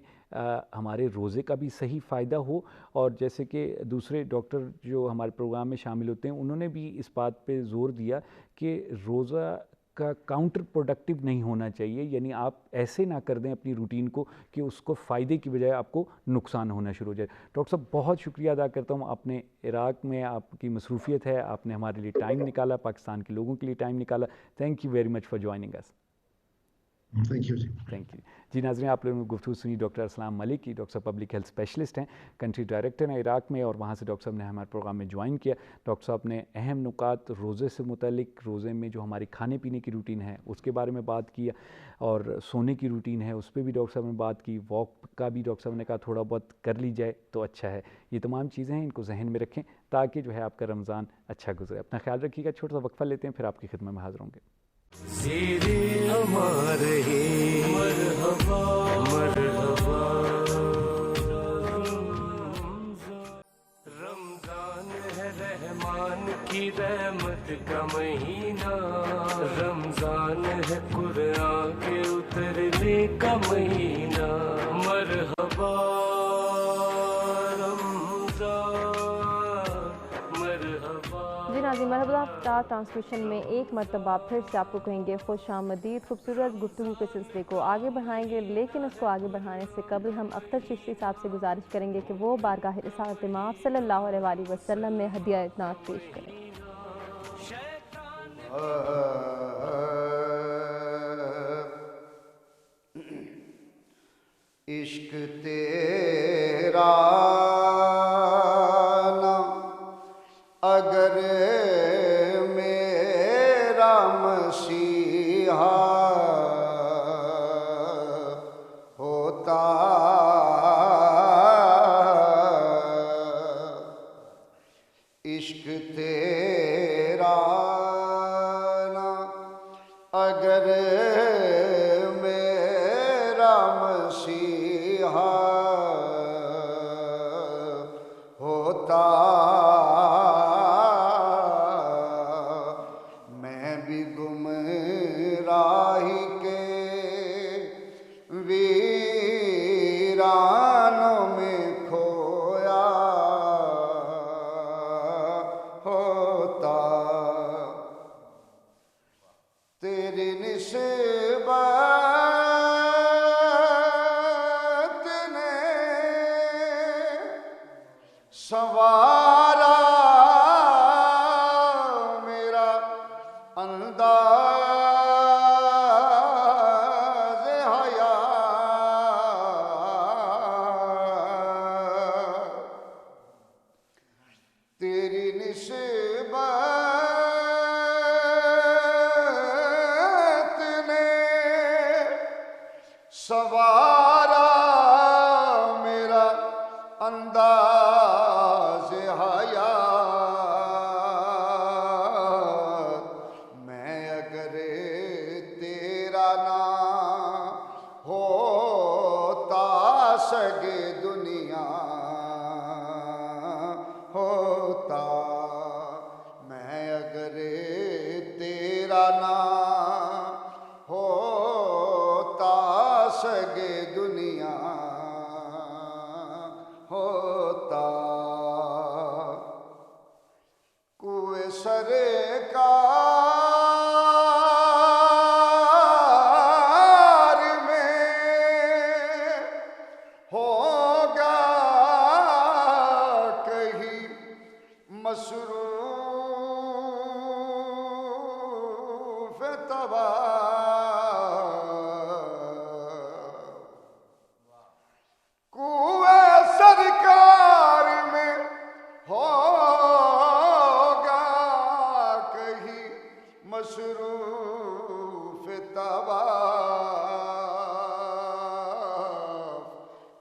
ہمارے روزے کا بھی صحیح فائدہ ہو. اور جیسے کہ دوسرے ڈاکٹر جو ہمارے پروگرام میں شامل ہوتے ہیں انہوں نے بھی اس بات پہ زور دیا کہ روزہ کا کاؤنٹر پروڈکٹیو نہیں ہونا چاہیے، یعنی آپ ایسے نہ کر دیں اپنی روٹین کو کہ اس کو فائدے کی بجائے آپ کو نقصان ہونا شروع ہو جائے. ڈاکٹر صاحب بہت شکریہ ادا کرتا ہوں. اپنے عراق میں آپ کی مصروفیت ہے، آپ نے ہمارے لیے ٹائم نکالا، پاکستان کے لوگوں کے لیے ٹائم نکالا. Thank you very much for joining us. Thank you thank you ji. ناظرین، آپ لوگوں نے گفتگو سنی ڈاکٹر اسلام ملک کی. ڈاکٹر صاحب پبلک ہیلتھ اسپیشلسٹ ہیں، کنٹری ڈائریکٹر ہیں عراق میں، اور وہاں سے ڈاکٹر صاحب نے ہمارے پروگرام میں جوائن کیا. ڈاکٹر صاحب نے اہم نکات روزے سے متعلق، روزے میں جو ہماری کھانے پینے کی روٹین ہے اس کے بارے میں بات کیا، اور سونے کی روٹین ہے اس پہ بھی ڈاکٹر صاحب نے بات کی. واک کا بھی ڈاکٹر صاحب نے کہا تھوڑا بہت کر لی جائے تو اچھا ہے. یہ تمام چیزیں ہیں، ان کو ذہن میں رکھیں تاکہ جو ہے آپ کا رمضان اچھا گزرے. اپنا خیال رکھیے گا. چھوٹا سا وقفہ لیتے ہیں، پھر آپ کی خدمت میں حاضر ہوں گے. زیرے اما رہے مرحبا مرحبا. رمضان ہے رحمان کی رحمت کا مہینہ، رمضان ہے قرآن کے اترنے کا مہینہ. مرحبا جی ناظرین، مرحبا افطار ٹرانسمیشن میں ایک مرتبہ پھر سے آپ کو کہیں گے خوش آمدید. خوبصورت گفتگو کے سلسلے کو آگے بڑھائیں گے، لیکن اس کو آگے بڑھانے سے قبل ہم اختر چشتی صاحب سے گزارش کریں گے کہ وہ بارگاہ رسالت مآب صلی اللہ علیہ وسلم میں ہدیہ نعت پیش کریں. عشق تیرا نہ مسیحا ہوتا میں بھی گمراہی کے ویرانوں میں کھویا ہوتا تیری نسبت نے سنوارا میرا انداز حیات تیری نسبت نے سنوارا میرا انداز حیات میں اگر تیرا نہ ہوتا سگے دنیا ہوتا میں اگر تیرا نہ ہوتا سگے دنیا ہوتا کوئے سرکار میں ہوگا کہیں مصروف طواف کوئے سرکار میں ہوگا کہیں مصروف طواف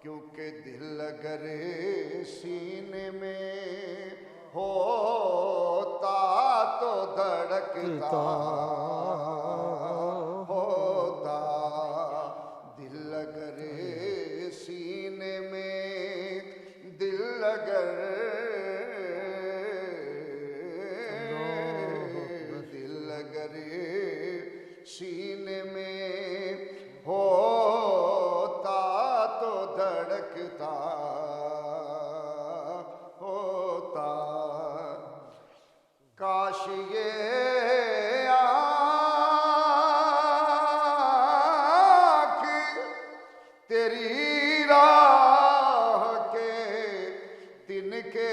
کیونکہ دل اگر سینے میں ہوتا تو دھڑکتا ہوتا دل اگر سینے میں دل اگر سینے میں ہوتا تو دھڑکتا ہوتا کاش یہ آنکھ تیری راہ کے تنکے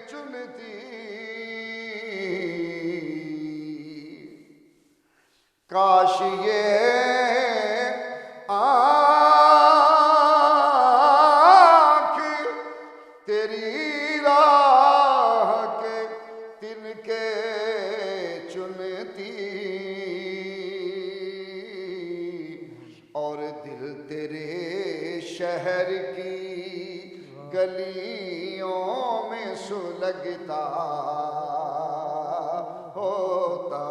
چنتی کاش یہ آنکھ تیری راہ کے تنکے چنتی اور دل تیرے شہر کی گلیوں میں سلگتا ہوتا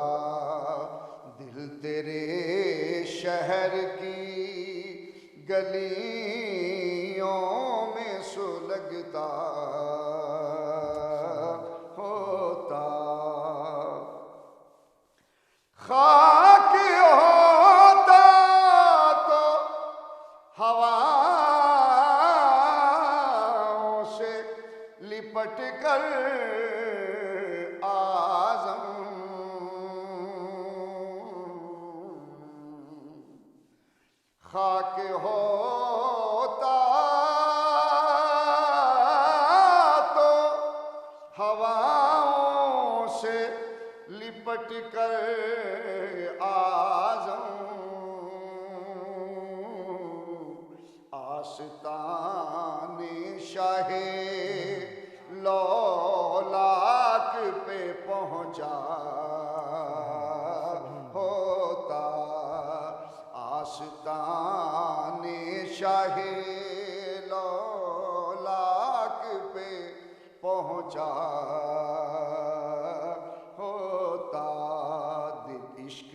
دل تیرے شہر کی گلیوں میں سلگتا ہوتا خاک ہوتا تو ہواؤں سے لپٹ کر اعظم خاک ہوتا تو ہواؤں سے لپٹ کر اعظم آستان شاہ لولاک پہ پہنچا ہوتا آستان شاہ لولاک پہ پہنچا ہوتا دل عشق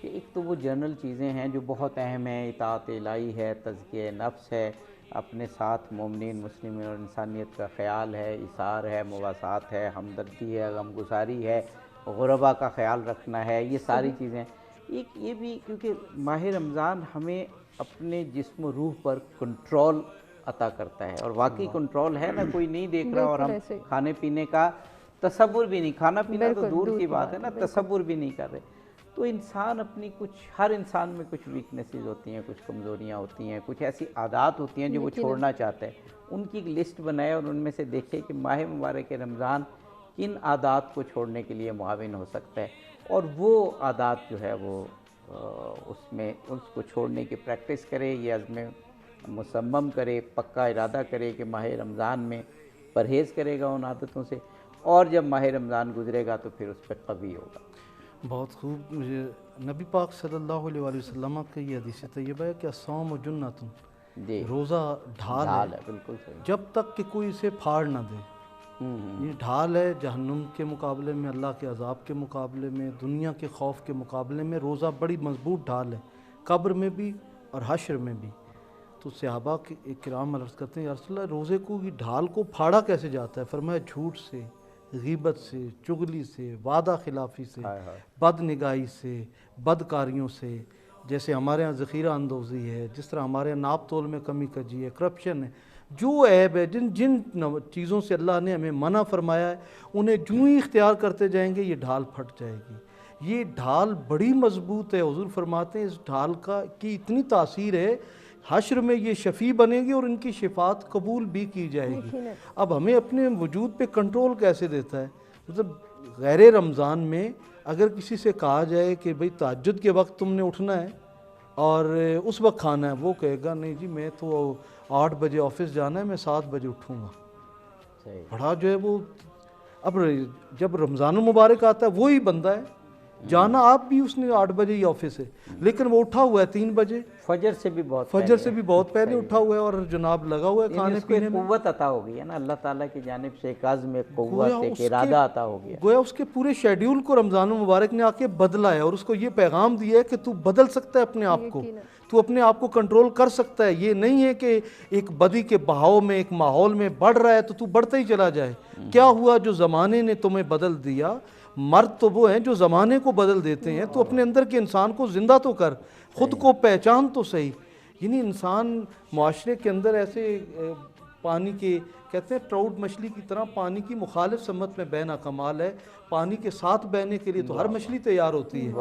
کہ ایک تو وہ جنرل چیزیں ہیں جو بہت اہم ہیں، اطاعت الہی ہے، تزکیہ نفس ہے، اپنے ساتھ مومنین مسلمین اور انسانیت کا خیال ہے، اثار ہے، مواسات ہے، ہمدردی ہے، غمگساری ہے، غربا کا خیال رکھنا ہے، یہ ساری چیزیں. ایک یہ بھی کیونکہ ماہ رمضان ہمیں اپنے جسم و روح پر کنٹرول عطا کرتا ہے، اور واقعی کنٹرول ہے نا، کوئی نہیں دیکھ رہا اور ہم کھانے پینے کا تصور بھی نہیں، کھانا پینا تو دور کی بات ہے نا، تصور بھی نہیں کر رہے. تو انسان اپنی ہر انسان میں کچھ ویکنیسز ہوتی ہیں، کچھ کمزوریاں ہوتی ہیں، کچھ ایسی عادات ہوتی ہیں جو وہ چھوڑنا چاہتا ہے. ان کی ایک لسٹ بنائے اور ان میں سے دیکھے کہ ماہ مبارک رمضان کن عادات کو چھوڑنے کے لیے معاون ہو سکتا ہے، اور وہ عادات جو ہے وہ اس کو چھوڑنے کی پریکٹس کرے، یہ عزم مصمم کرے، پکا ارادہ کرے کہ ماہ رمضان میں پرہیز کرے گا ان عادتوں سے، اور جب ماہ رمضان گزرے گا تو پھر اس پہ قوی ہوگا. بہت خوب. مجھے نبی پاک صلی اللہ علیہ وآلہ وسلم کا یہ حدیث طیبہ ہے کہ الصوم جنۃ، جی روزہ ڈھال ہے، بالکل صحیح، جب تک کہ کوئی اسے پھاڑ نہ دے. یہ ڈھال ہے جہنم کے مقابلے میں، اللہ کے عذاب کے مقابلے میں، دنیا کے خوف کے مقابلے میں. روزہ بڑی مضبوط ڈھال ہے، قبر میں بھی اور حشر میں بھی. تو صحابہ کرام عرض کرتے ہیں یا رسول اللہ روزے کو یہ ڈھال کو پھاڑا کیسے جاتا ہے؟ فرمایا جھوٹ سے، غیبت سے، چغلی سے، وعدہ خلافی سے، بد نگاہی سے، بدکاریوں سے. جیسے ہمارے ہاں ذخیرہ اندوزی ہے، جس طرح ہمارے ہاں ناپ تول میں کمی کجی ہے، کرپشن ہے، جو عیب ہے، جن چیزوں سے اللہ نے ہمیں منع فرمایا ہے، انہیں جو ہی اختیار کرتے جائیں گے یہ ڈھال پھٹ جائے گی. یہ ڈھال بڑی مضبوط ہے. حضور فرماتے ہیں اس ڈھال کی اتنی تاثیر ہے، حشر میں یہ شفیع بنے گی اور ان کی شفاعت قبول بھی کی جائے گی. اب ہمیں اپنے وجود پہ کنٹرول کیسے دیتا ہے؟ مطلب غیر رمضان میں اگر کسی سے کہا جائے کہ بھئی تہجد کے وقت تم نے اٹھنا ہے اور اس وقت کھانا ہے، وہ کہے گا نہیں جی میں تو 8 بجے آفس جانا ہے، میں 7 بجے اٹھوں گا. بڑا جو ہے وہ، اب جب رمضان المبارک آتا ہے وہی بندہ ہے، جانا آپ بھی اس نے 8 بجے ہی آفس ہے، لیکن وہ اٹھا ہوا ہے 3 بجے، فجر سے بھی بہت پہلے اٹھا ہوا ہے اور جناب لگا ہوا ہے کھانے پینے میں. قوت عطا ہو گئی ہے نا اللہ تعالیٰ کی جانب سے، ایک عزم، ایک قوت، ایک ارادہ عطا ہو گیا. گویا اس کے پورے شیڈیول کو رمضان المبارک نے آ کے بدلا ہے، اور اس کو یہ پیغام دیا ہے کہ تو بدل سکتا ہے اپنے آپ کو، تو اپنے آپ کو کنٹرول کر سکتا ہے. یہ نہیں ہے کہ ایک بدی کے بہاؤ میں، ایک ماحول میں بڑھ رہا ہے تو بڑھتا ہی چلا جائے. کیا ہوا؟ جو زمانے نے تمہیں بدل دیا. مرد تو وہ ہیں جو زمانے کو بدل دیتے ہیں، تو اپنے اندر کے انسان کو زندہ تو کر، خود کو پہچان تو صحیح. یعنی انسان معاشرے کے اندر ایسے پانی کے، کہتے ہیں ٹراؤٹ مچھلی کی طرح پانی کی مخالف سمت میں بہنا کمال ہے. پانی کے ساتھ بہنے کے لیے تو ہر مچھلی تیار ہوتی ہے.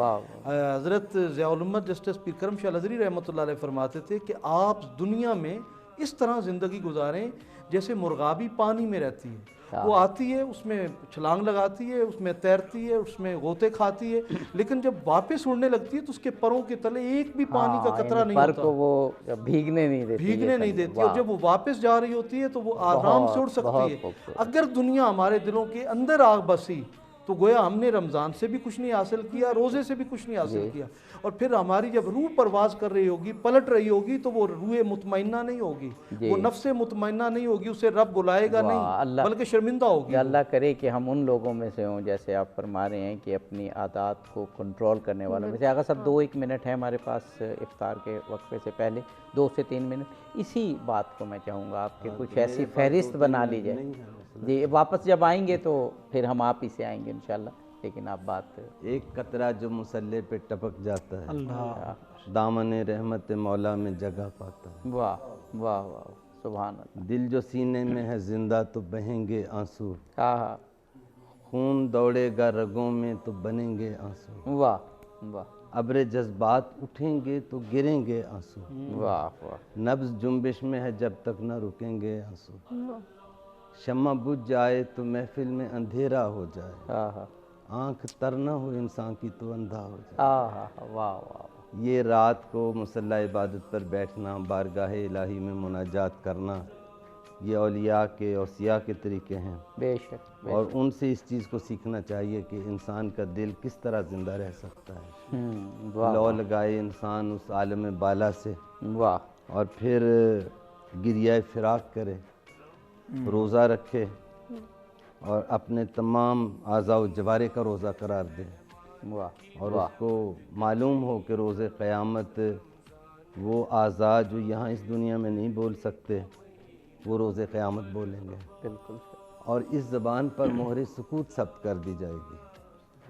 حضرت ضیاء الامت جسٹس پیر کرم شاہ الازہری رحمۃ اللہ علیہ فرماتے تھے کہ آپ دنیا میں اس طرح زندگی گزاریں جیسے مرغابی پانی میں رہتی ہے. وہ آتی ہے، اس میں چھلانگ لگاتی ہے، اس میں تیرتی ہے، اس میں غوطے کھاتی ہے، لیکن جب واپس اڑنے لگتی ہے تو اس کے پروں کے تلے ایک بھی پانی کا قطرہ نہیں ہوتا، وہ بھیگنے نہیں دیتی، اور جب وہ واپس جا رہی ہوتی ہے تو وہ آرام سے اڑ سکتی ہے. اگر دنیا ہمارے دلوں کے اندر آگ بسی تو گویا ہم نے رمضان سے بھی کچھ نہیں حاصل کیا، روزے سے بھی کچھ نہیں حاصل کیا. اور پھر ہماری جب روح پرواز کر رہی ہوگی، پلٹ رہی ہوگی، تو وہ روح مطمئنہ نہیں ہوگی، وہ نفس مطمئنہ نہیں ہوگی، اسے رب بلائے گا نہیں بلکہ شرمندہ ہوگی. اللہ کرے کہ ہم ان لوگوں میں سے ہوں جیسے آپ فرما رہے ہیں کہ اپنی عادات کو کنٹرول کرنے والوں میں سے. آغا صاحب 2-1 منٹ ہے ہمارے پاس افطار کے وقفے سے پہلے، 2 سے 3 منٹ. اسی بات کو میں چاہوں گا آپ کے کچھ ایسی فہرست بنا لی جائے. جی واپس جب آئیں گے تو پھر ہم آپ ہی سے آئیں گے انشاءاللہ، لیکن آپ بات. ایک قطرہ جو مسلح پہ ٹپک جاتا ہے، دامن رحمت مولا میں جگہ پاتا ہے. واہ واہ واہ، سبحان اللہ. دل جو سینے میں ہے زندہ تو بہیں گے آنسو، ہاں، خون دوڑے گا رگوں میں تو بنیں گے آنسو. واہ واہ. ابر جذبات اٹھیں گے تو گریں گے آنسو. واہ واہ. نبض جنبش میں ہے جب تک نہ رکیں گے آنسو. شمع بجھ جائے تو محفل میں اندھیرا ہو جائے، آنکھ تر نہ ہو انسان کی تو اندھا ہو جائے. واہ واہ. یہ رات کو مصلی عبادت پر بیٹھنا، بارگاہ الہی میں مناجات کرنا، یہ اولیاء کے اوصیاء کے طریقے ہیں. بے شک. اور ان سے اس چیز کو سیکھنا چاہیے کہ انسان کا دل کس طرح زندہ رہ سکتا ہے. لو لگائے انسان اس عالم بالا سے، اور پھر گریہ فراق کرے، روزہ رکھے اور اپنے تمام اعضاء و جوارح کا روزہ قرار دے. اور اس کو معلوم ہو کہ روز قیامت وہ اعضاء جو یہاں اس دنیا میں نہیں بول سکتے وہ روز قیامت بولیں گے. بالکل. اور اس زبان پر مہر سکوت ثبت کر دی جائے گی،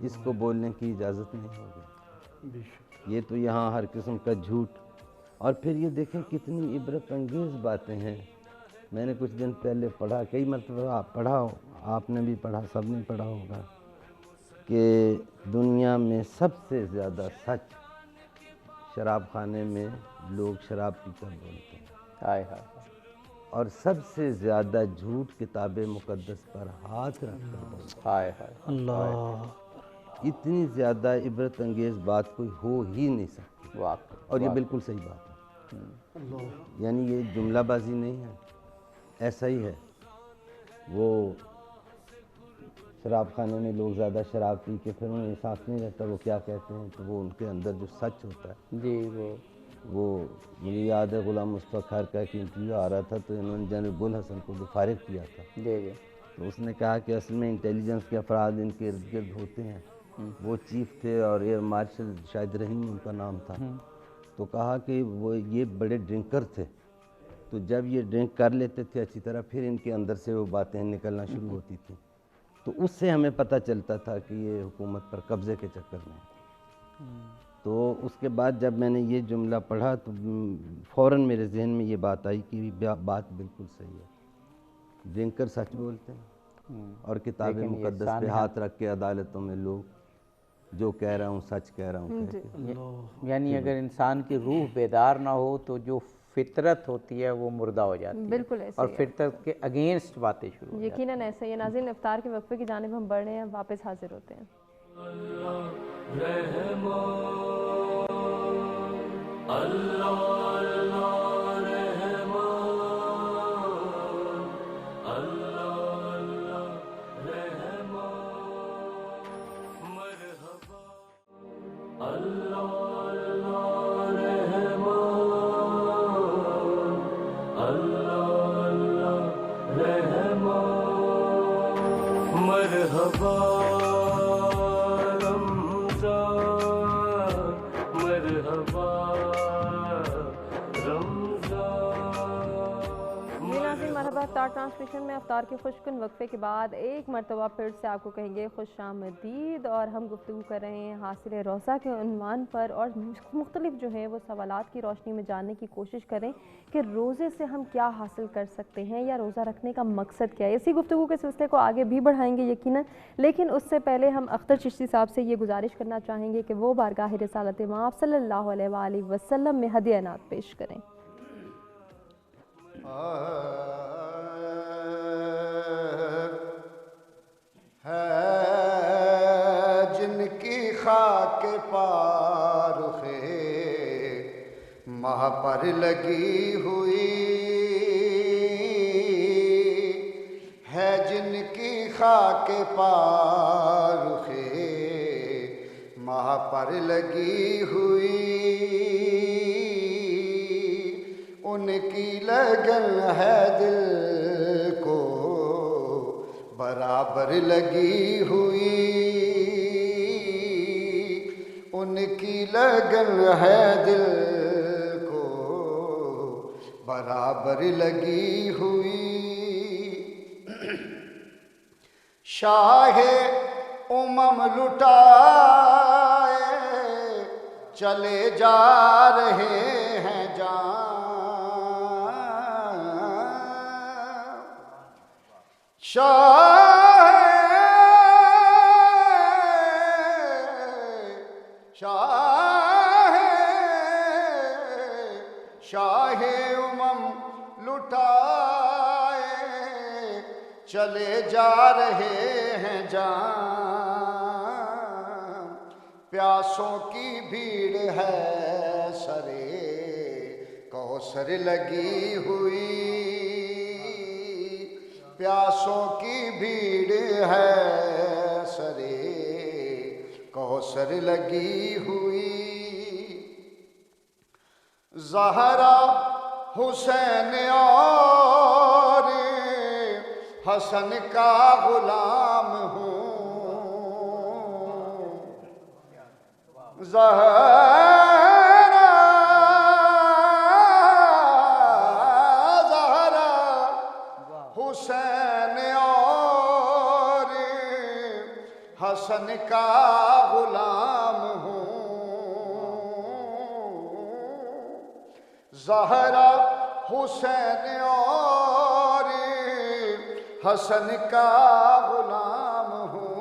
اس کو بولنے کی اجازت نہیں ہوگی. یہ تو یہاں ہر قسم کا جھوٹ. اور پھر یہ دیکھیں کتنی عبرت انگیز باتیں ہیں. میں نے کچھ دن پہلے پڑھا، کئی مرتبہ پڑھا، آپ نے بھی پڑھا، سب نے پڑھا ہوگا کہ دنیا میں سب سے زیادہ سچ شراب خانے میں لوگ شراب پی کر بولتے ہیں. ہائے ہائے. اور سب سے زیادہ جھوٹ کتاب مقدس پر ہاتھ رکھ کر بولتے ہیں. ہائے ہائے. اللہ. اتنی زیادہ عبرت انگیز بات کوئی ہو ہی نہیں سکتی. اور یہ بالکل صحیح بات ہے. یعنی یہ جملہ بازی نہیں ہے، ایسا ہی ہے. وہ شراب خانے میں لوگ زیادہ شراب پی کے پھر انہیں احساس نہیں رہتا وہ کیا کہتے ہیں، تو وہ ان کے اندر جو سچ ہوتا ہے جی وہ مجھے یاد ہے غلام مصطفیٰ خیر کا ایک انٹرویو آ رہا تھا تو انہوں نے جنرل گل حسن کو فارغ کیا تھا. جی. تو اس نے کہا کہ اصل میں انٹیلیجنس کے افراد ان کے ارد گرد ہوتے ہیں. وہ چیف تھے اور ایئر مارشل شاہد رحیم ان کا نام تھا. تو کہا کہ وہ یہ بڑے ڈرنکر تھے، تو جب یہ ڈرنک کر لیتے تھے اچھی طرح پھر ان کے اندر سے وہ باتیں نکلنا شروع ہوتی تھیں. تو اس سے ہمیں پتہ چلتا تھا کہ یہ حکومت پر قبضے کے چکر میں. تو اس کے بعد جب میں نے یہ جملہ پڑھا تو فوراً میرے ذہن میں یہ بات آئی کہ بات بالکل صحیح ہے. ڈرنکر سچ بولتے ہیں اور کتاب مقدس پہ ہاتھ رکھ کے عدالتوں میں لوگ جو کہہ رہا ہوں سچ کہہ رہا ہوں کہتے ہیں. یعنی اگر انسان کی روح بیدار نہ ہو تو جو فطرت ہوتی ہے وہ مردہ ہو جاتی ہے. بالکل ایسے اور فطرت کے اگینسٹ باتیں شروع ہو جاتی ہیں. یقیناً ایسے ہی. ناظرین افطار کے وقفے کی جانب ہم بڑھ رہے ہیں، واپس حاضر ہوتے ہیں. مرحبا رمضان، مرحبا مرحبا. افطار ٹرانسمیشن میں افطار کے خوشکن وقفے کے بعد ایک مرتبہ پھر سے آپ کو کہیں گے خوش آمدید. اور ہم گفتگو کر رہے ہیں حاصل روزہ کے عنوان پر، اور مختلف جو ہیں وہ سوالات کی روشنی میں جاننے کی کوشش کریں کہ روزے سے ہم کیا حاصل کر سکتے ہیں یا روزہ رکھنے کا مقصد کیا ہے. اسی گفتگو کے سلسلے کو آگے بھی بڑھائیں گے یقیناً، لیکن اس سے پہلے ہم اختر چشتی صاحب سے یہ گزارش کرنا چاہیں گے کہ وہ بارگاہ رسالت مآب صلی اللہ علیہ وآلہ وسلم میں ہدیہ نعت پیش کریں. جن کی خاک پارخ ماہ پر لگی ہوئی ہے، جن کی خاک پارخ ماہ پر لگی ہوئی ان کی لگن ہے دل کو برابر لگی ہوئی، ان کی لگن ہے دل کو برابر لگی ہوئی. شاہ امم لٹائے چلے جا رہے ہیں جان، شاہ امم لٹائے چلے جا رہے ہیں جان، پیاسوں کی بھیڑ ہے سرے کوثر لگی ہوئی، پیاسوں کی بھیڑ ہے سرے کوثر لگی ہوئی. زہرا حسین اور حسن کا غلام ہوں، زہرا زہرا حسین اور حسن کا غلام ہوں، زہرا حسین اور حسن کا غلام ہوں،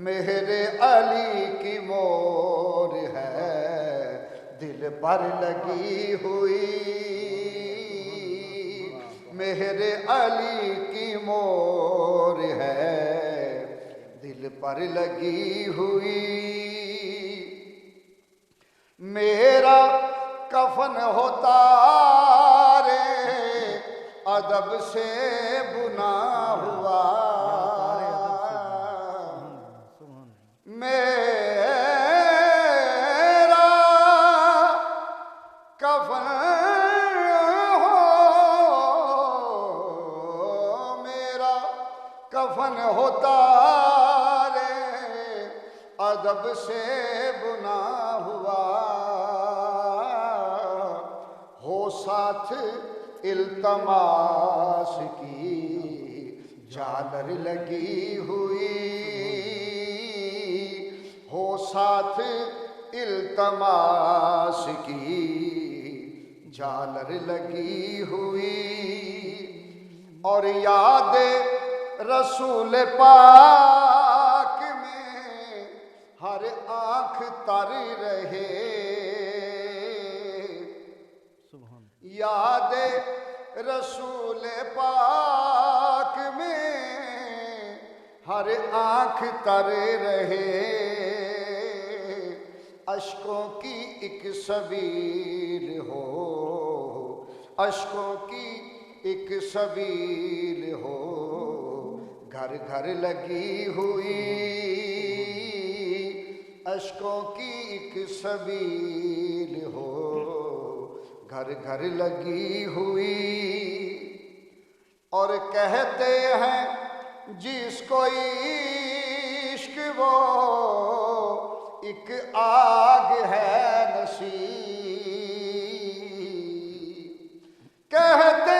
مہر علی کی مور ہے دل پر لگی ہوئی، مہر علی کی مور ہے دل پر لگی ہوئی، میرا کفن ہوتا رے ادب سے بنا ہوا، میرا کفن ہو، میرا کفن ہوتا رے ادب سے بنا ہوا، ہو ساتھ التماس کی جالر لگی ہوئی، ہو ساتھ التماس کی جالر لگی ہوئی، اور یاد رسول پاک میں ہر آنکھ تر رہے، یاد رسول پاک میں ہر آنکھ تر رہے، اشکوں کی ایک سبیل ہو، اشکوں کی ایک سبیل ہو، گھر گھر لگی ہوئی، اشکوں کی ایک سبیل ہو، گھر گھر لگی ہوئی، اور کہتے ہیں جس کو عشق وہ ایک آگ ہے نصیب، کہتے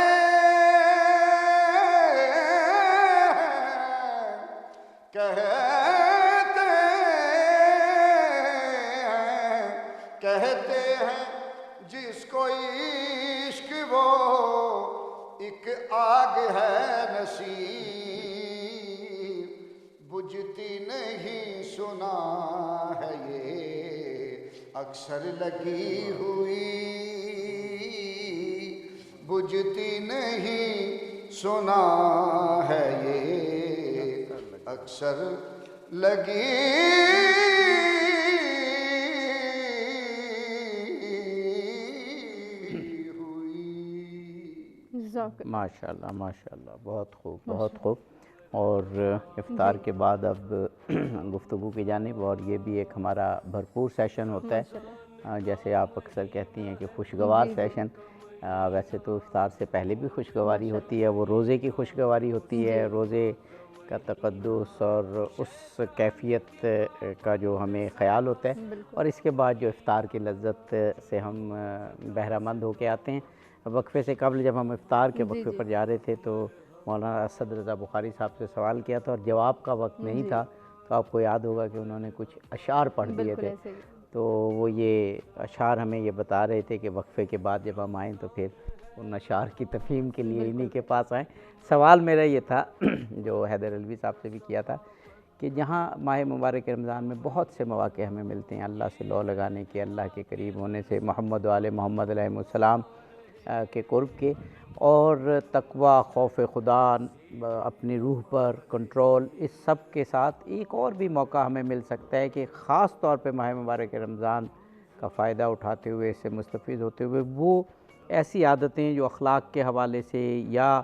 ہیں جس کو عشق وہ ایک آگ ہے نصیب، بجھتی نہیں سنا ہے یہ اکثر لگی ہوئی، بجھتی نہیں سنا ہے یہ اکثر لگی ماشاءاللہ ماشاءاللہ، بہت خوب بہت خوب۔ اور افطار کے بعد اب گفتگو کی جانب، اور یہ بھی ایک ہمارا بھرپور سیشن ہوتا ہے، جیسے آپ اکثر کہتی ہیں کہ خوشگوار سیشن، ویسے تو افطار سے پہلے بھی خوشگواری ہوتی ہے، وہ روزے کی خوشگواری ہوتی ہے، روزے کا تقدس اور اس کیفیت کا جو ہمیں خیال ہوتا ہے، اور اس کے بعد جو افطار کی لذت سے ہم بہرہ مند ہو کے آتے ہیں۔ وقفے سے قبل جب ہم افطار کے وقفے پر جا رہے تھے تو مولانا اسد رضا بخاری صاحب سے سوال کیا تھا، اور جواب کا وقت نہیں تھا، تو آپ کو یاد ہوگا کہ انہوں نے کچھ اشعار پڑھ دیے تھے، تو وہ یہ اشعار ہمیں یہ بتا رہے تھے کہ وقفے کے بعد جب ہم آئیں تو پھر ان اشعار کی تفہیم کے لیے انہی کے پاس آئیں۔ سوال میرا یہ تھا جو حیدر علوی صاحب سے بھی کیا تھا، کہ جہاں ماہ مبارک رمضان میں بہت سے مواقع ہمیں ملتے ہیں اللہ سے لو لگانے کے، اللہ کے قریب ہونے سے، محمد و آل محمد علیہ السلام کے قرب کے، اور تقوی، خوف خدا، اپنی روح پر کنٹرول، اس سب کے ساتھ ایک اور بھی موقع ہمیں مل سکتا ہے کہ خاص طور پہ ماہ مبارک رمضان کا فائدہ اٹھاتے ہوئے، اس سے مستفید ہوتے ہوئے، وہ ایسی عادتیں جو اخلاق کے حوالے سے یا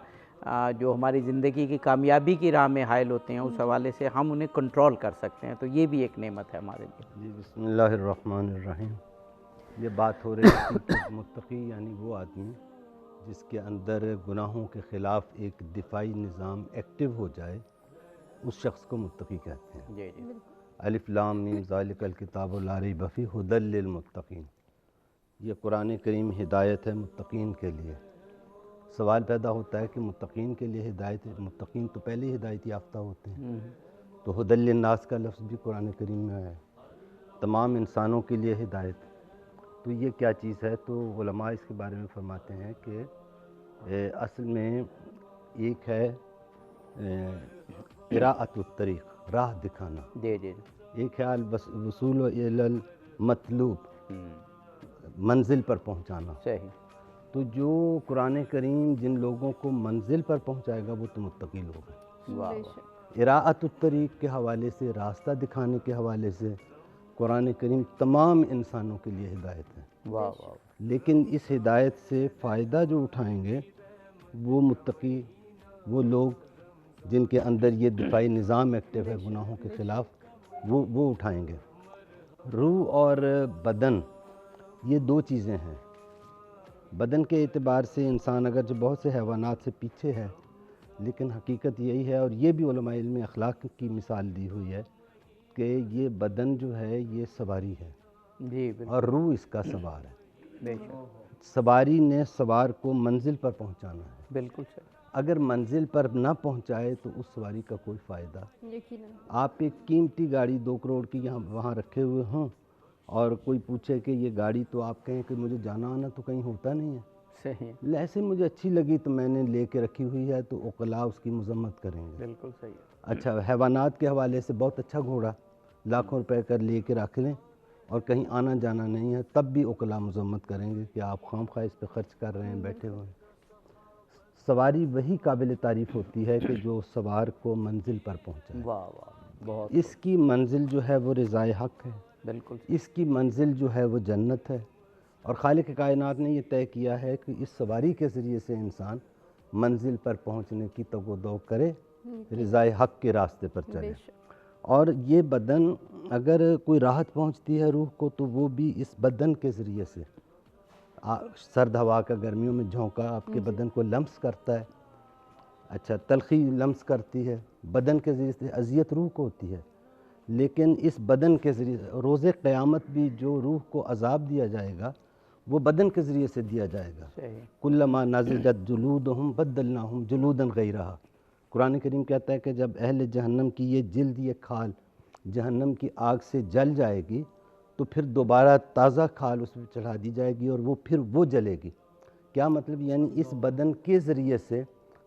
جو ہماری زندگی کی کامیابی کی راہ میں حائل ہوتے ہیں، اس حوالے سے ہم انہیں کنٹرول کر سکتے ہیں، تو یہ بھی ایک نعمت ہے ہمارے لیے۔ جی بسم اللہ الرحمن الرحیم۔ یہ بات ہو رہی ہے کہ متقی یعنی وہ آدمی جس کے اندر گناہوں کے خلاف ایک دفاعی نظام ایکٹیو ہو جائے، اس شخص کو متقی کہتے ہیں۔ جی جی۔ الف لام میم ذالک الکتاب لا ریب فیہ ھدی للمتقین، یہ قرآن کریم ہدایت ہے متقین کے لیے۔ سوال پیدا ہوتا ہے کہ متقین کے لیے ہدایت ہے، متقین تو پہلے ہی ہدایت یافتہ ہوتے ہیں، تو ھدی للناس کا لفظ بھی قرآن کریم میں آیا ہے، تمام انسانوں کے لیے ہدایت۔ تو یہ کیا چیز ہے؟ تو علماء اس کے بارے میں فرماتے ہیں کہ اصل میں ایک ہے قراءۃ الطریق، راہ دکھانا، جی جی ایک ہے الوصول الی المطلوب، منزل پر پہنچانا۔ صحیح۔ تو جو قرآن کریم جن لوگوں کو منزل پر پہنچائے گا وہ تو متقی لوگ ہیں۔ واہ قراءۃ الطریق کے حوالے سے، راستہ دکھانے کے حوالے سے قرآن کریم تمام انسانوں کے لیے ہدایت ہے۔ واہ واہ۔ لیکن اس ہدایت سے فائدہ جو اٹھائیں گے وہ متقی، وہ لوگ جن کے اندر یہ دفاعی نظام ایکٹیو ہے گناہوں کے خلاف، وہ اٹھائیں گے۔ روح اور بدن یہ دو چیزیں ہیں۔ بدن کے اعتبار سے انسان اگرچہ بہت سے حیوانات سے پیچھے ہے، لیکن حقیقت یہی ہے، اور یہ بھی علماء علم اخلاق کی مثال دی ہوئی ہے کہ یہ بدن جو ہے یہ سواری ہے، جی بالکل، اور روح اس کا سوار ہے۔ بے شک، سواری نے سوار کو منزل پر پہنچانا ہے، بالکل صحیح۔ اگر منزل پر نہ پہنچائے تو اس سواری کا کوئی فائدہ۔ یقیناً آپ ایک قیمتی گاڑی 2 کروڑ کی یہاں وہاں رکھے ہوئے ہوں، اور کوئی پوچھے کہ یہ گاڑی، تو آپ کہیں کہ مجھے جانا آنا تو کہیں ہوتا نہیں ہے، صحیح، ایسے مجھے اچھی لگی تو میں نے لے کے رکھی ہوئی ہے، تو عقلاء اس کی مذمت کریں گے۔ بالکل صحیح۔ اچھا، حیوانات کے حوالے سے بہت اچھا گھوڑا لاکھوں روپے کر لے کے رکھ لیں اور کہیں آنا جانا نہیں ہے، تب بھی عقلاء مذمت کریں گے کہ آپ خام خواہ اس پہ خرچ کر رہے ہیں، بیٹھے ہوئے ہیں۔ سواری وہی قابل تعریف ہوتی ہے کہ جو سوار کو منزل پر پہنچائے۔ واہ واہ، بہت اس کی منزل جو ہے وہ رضائے حق ہے، بالکل، اس کی منزل جو ہے وہ جنت ہے، اور خالق کائنات نے یہ طے کیا ہے کہ اس سواری کے ذریعے سے انسان منزل پر پہنچنے کی تگ و دو کرے، رضائے حق کے راستے پر چلے۔ اور یہ بدن، اگر کوئی راحت پہنچتی ہے روح کو تو وہ بھی اس بدن کے ذریعے سے۔ سرد ہوا کا گرمیوں میں جھونکا آپ کے بدن کو لمس کرتا ہے، اچھا تلخی لمس کرتی ہے، بدن کے ذریعے سے اذیت روح کو ہوتی ہے، لیکن اس بدن کے ذریعے روز قیامت بھی جو روح کو عذاب دیا جائے گا وہ بدن کے ذریعے سے دیا جائے گا۔ کلما نضجت جلودہم بدلناہم جلودا غیرہا، قرآن کریم کہتا ہے کہ جب اہل جہنم کی یہ جلد، یہ کھال جہنم کی آگ سے جل جائے گی تو پھر دوبارہ تازہ کھال اس پہ چڑھا دی جائے گی اور وہ پھر وہ جلے گی۔ کیا مطلب؟ یعنی اس بدن کے ذریعے سے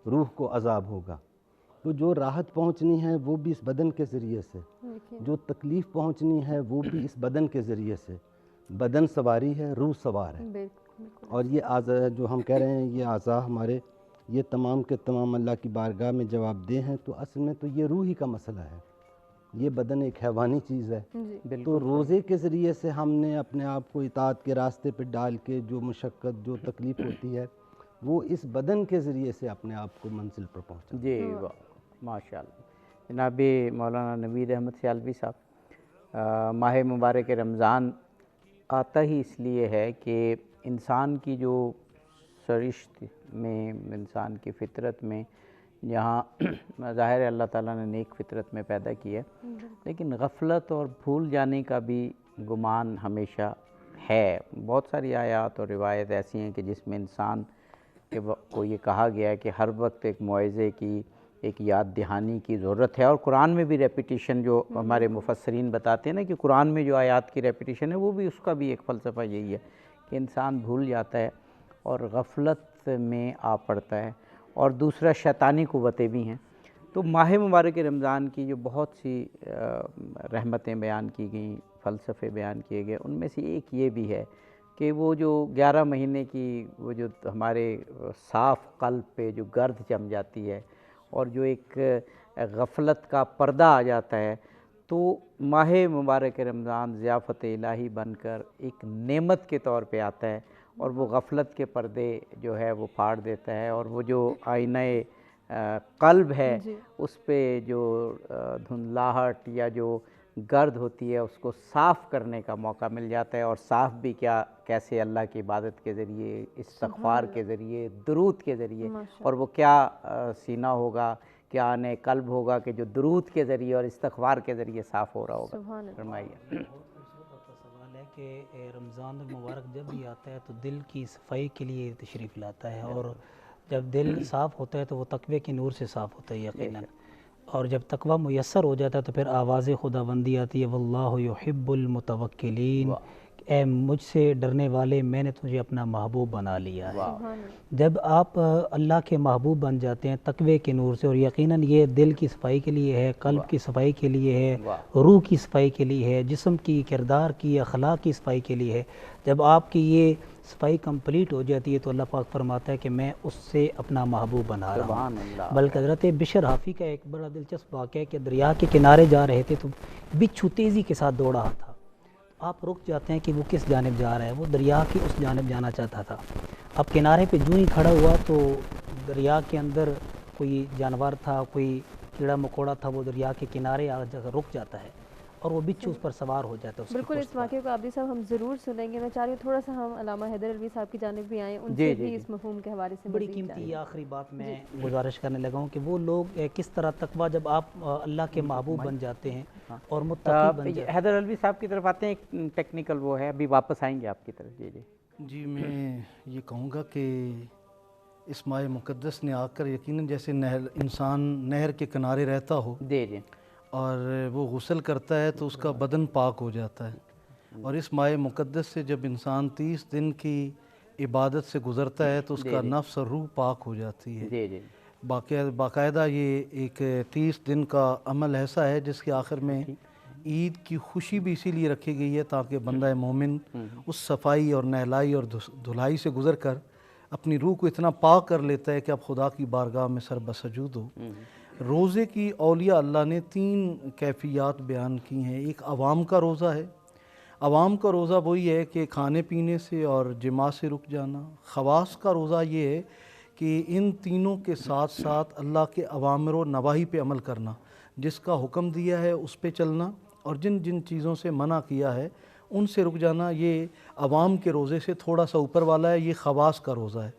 روح کو عذاب ہوگا۔ تو جو راحت پہنچنی ہے وہ بھی اس بدن کے ذریعے سے، جو تکلیف پہنچنی ہے وہ بھی اس بدن کے ذریعے سے۔ بدن سواری ہے، روح سوار ہے، اور یہ اعضاء جو ہم کہہ رہے ہیں یہ اعضاء ہمارے، یہ تمام کے تمام اللہ کی بارگاہ میں جواب دہ ہیں، تو اصل میں تو یہ روح ہی کا مسئلہ ہے، یہ بدن ایک حیوانی چیز ہے۔ تو روزے کے ذریعے سے ہم نے اپنے آپ کو اطاعت کے راستے پہ ڈال کے جو مشقت، جو تکلیف ہوتی ہے وہ اس بدن کے ذریعے سے اپنے آپ کو منزل پر پہنچا۔ جی واہ، ماشاء اللہ۔ جناب مولانا نوید احمد سیالوی صاحب، ماہ مبارک رمضان آتا ہی اس لیے ہے کہ انسان کی جو سرشت میں، انسان کی فطرت میں، جہاں ظاہر ہے اللہ تعالیٰ نے نیک فطرت میں پیدا کی ہے، لیکن غفلت اور بھول جانے کا بھی گمان ہمیشہ ہے۔ بہت ساری آیات اور روایت ایسی ہیں کہ جس میں انسان کو یہ کہا گیا ہے کہ ہر وقت ایک موعظے کی، ایک یاد دہانی کی ضرورت ہے، اور قرآن میں بھی ریپیٹیشن جو ہمارے مفسرین بتاتے ہیں نا کہ قرآن میں جو آیات کی ریپیٹیشن ہے وہ بھی اس کا بھی ایک فلسفہ یہی ہے کہ انسان بھول جاتا ہے اور غفلت میں آ پڑتا ہے، اور دوسرا شیطانی قوتیں بھی ہیں۔ تو ماہ مبارک رمضان کی جو بہت سی رحمتیں بیان کی گئیں، فلسفے بیان کیے گئے، ان میں سے ایک یہ بھی ہے کہ وہ جو 11 مہینے کی وہ جو ہمارے صاف قلب پہ جو گرد جم جاتی ہے اور جو ایک غفلت کا پردہ آ جاتا ہے، تو ماہ مبارک رمضان ضیافت الہی بن کر ایک نعمت کے طور پہ آتا ہے، اور وہ غفلت کے پردے جو ہے وہ پھاڑ دیتا ہے، اور وہ جو آئینہ قلب ہے اس پہ جو دھندلاہٹ یا جو گرد ہوتی ہے اس کو صاف کرنے کا موقع مل جاتا ہے، اور صاف بھی کیسے اللہ کی عبادت کے ذریعے، استغفار کے ذریعے، درود کے ذریعے، اور وہ کیا سینہ ہوگا کیا آنے قلب ہوگا کہ جو درود کے ذریعے اور استغفار کے ذریعے صاف ہو رہا ہوگا. سبحان اللہ. فرمائیے. سوال ہے کہ رمضان المبارک جب بھی آتا ہے تو دل کی صفائی کے لیے تشریف لاتا ہے، اور جب دل صاف ہوتا ہے تو وہ تقوی کے نور سے صاف ہوتا ہے یقیناً، اور جب تقوی میسر ہو جاتا ہے تو پھر آواز خدا بندی آتی ہے واللہ یحب المتوکلین، اے مجھ سے ڈرنے والے میں نے تجھے اپنا محبوب بنا لیا ہے. جب آپ اللہ کے محبوب بن جاتے ہیں تقوی کے نور سے، اور یقیناً یہ دل کی صفائی کے لیے ہے، قلب کی صفائی کے لیے ہے، روح کی صفائی کے لیے ہے، جسم کی، کردار کی، اخلاق کی صفائی کے لیے ہے. جب آپ کی یہ صفائی کمپلیٹ ہو جاتی ہے تو اللہ پاک فرماتا ہے کہ میں اس سے اپنا محبوب بنا رہا ہوں. بلکہ حضرت بشر حافی کا ایک بڑا دلچسپ واقعہ ہے کہ دریا کے کنارے جا رہے تھے تو بچھو تیزی کے ساتھ دوڑ رہا تھا. آپ رک جاتے ہیں کہ وہ کس جانب جا رہا ہے، وہ دریا کی اس جانب جانا چاہتا تھا. اب کنارے پہ جو ہی کھڑا ہوا تو دریا کے اندر کوئی جانور تھا، کوئی کیڑا مکوڑا تھا، وہ دریا کے کنارے آ جا کر رک جاتا ہے اور وہ بچھو اس پر سوار ہو جاتا ہے. بالکل اس واقعے کو عابدی صاحب ہم ضرور سنیں گے. میں چاہ رہی ہوں تھوڑا سا ہم علامہ حیدر علوی صاحب کی جانب بھی آئیں، ان سے بھی اس مفہوم کے حوالے سے بڑی قیمتی آخری بات میں گزارش کرنے لگا ہوں کہ وہ لوگ کس طرح تقویٰ جب آپ اللہ کے محبوب بن جاتے ہیں اور متقی بن جاتے ہیں. حیدر علوی صاحب کی طرف آتے ہیں، ایک ٹیکنیکل وہ ہے، ابھی واپس آئیں گے آپ کی طرف. جی جی جی میں یہ کہوں گا کہ اس ماہ مقدس نے آ کر یقیناً جیسے انسان نہر کے کنارے رہتا ہو جی جی اور وہ غسل کرتا ہے تو اس کا بدن پاک ہو جاتا ہے، اور اس ماہ مقدس سے جب انسان 30 دن کی عبادت سے گزرتا ہے تو اس کا نفس اور روح پاک ہو جاتی ہے. جی جی باقاعدہ یہ ایک 30 دن کا عمل ایسا ہے جس کے آخر میں عید کی خوشی بھی اسی لیے رکھی گئی ہے تاکہ بندہ مومن اس صفائی اور نہلائی اور دھلائی سے گزر کر اپنی روح کو اتنا پاک کر لیتا ہے کہ اب خدا کی بارگاہ میں سر بسجود ہو. روزے کی اولیاء اللہ نے 3 کیفیات بیان کی ہیں. ایک عوام کا روزہ ہے. عوام کا روزہ وہی ہے کہ کھانے پینے سے اور جماع سے رک جانا. خواص کا روزہ یہ ہے کہ ان تینوں کے ساتھ ساتھ اللہ کے اوامر و نواہی پہ عمل کرنا، جس کا حکم دیا ہے اس پہ چلنا، اور جن جن چیزوں سے منع کیا ہے ان سے رک جانا. یہ عوام کے روزے سے تھوڑا سا اوپر والا ہے، یہ خواص کا روزہ ہے.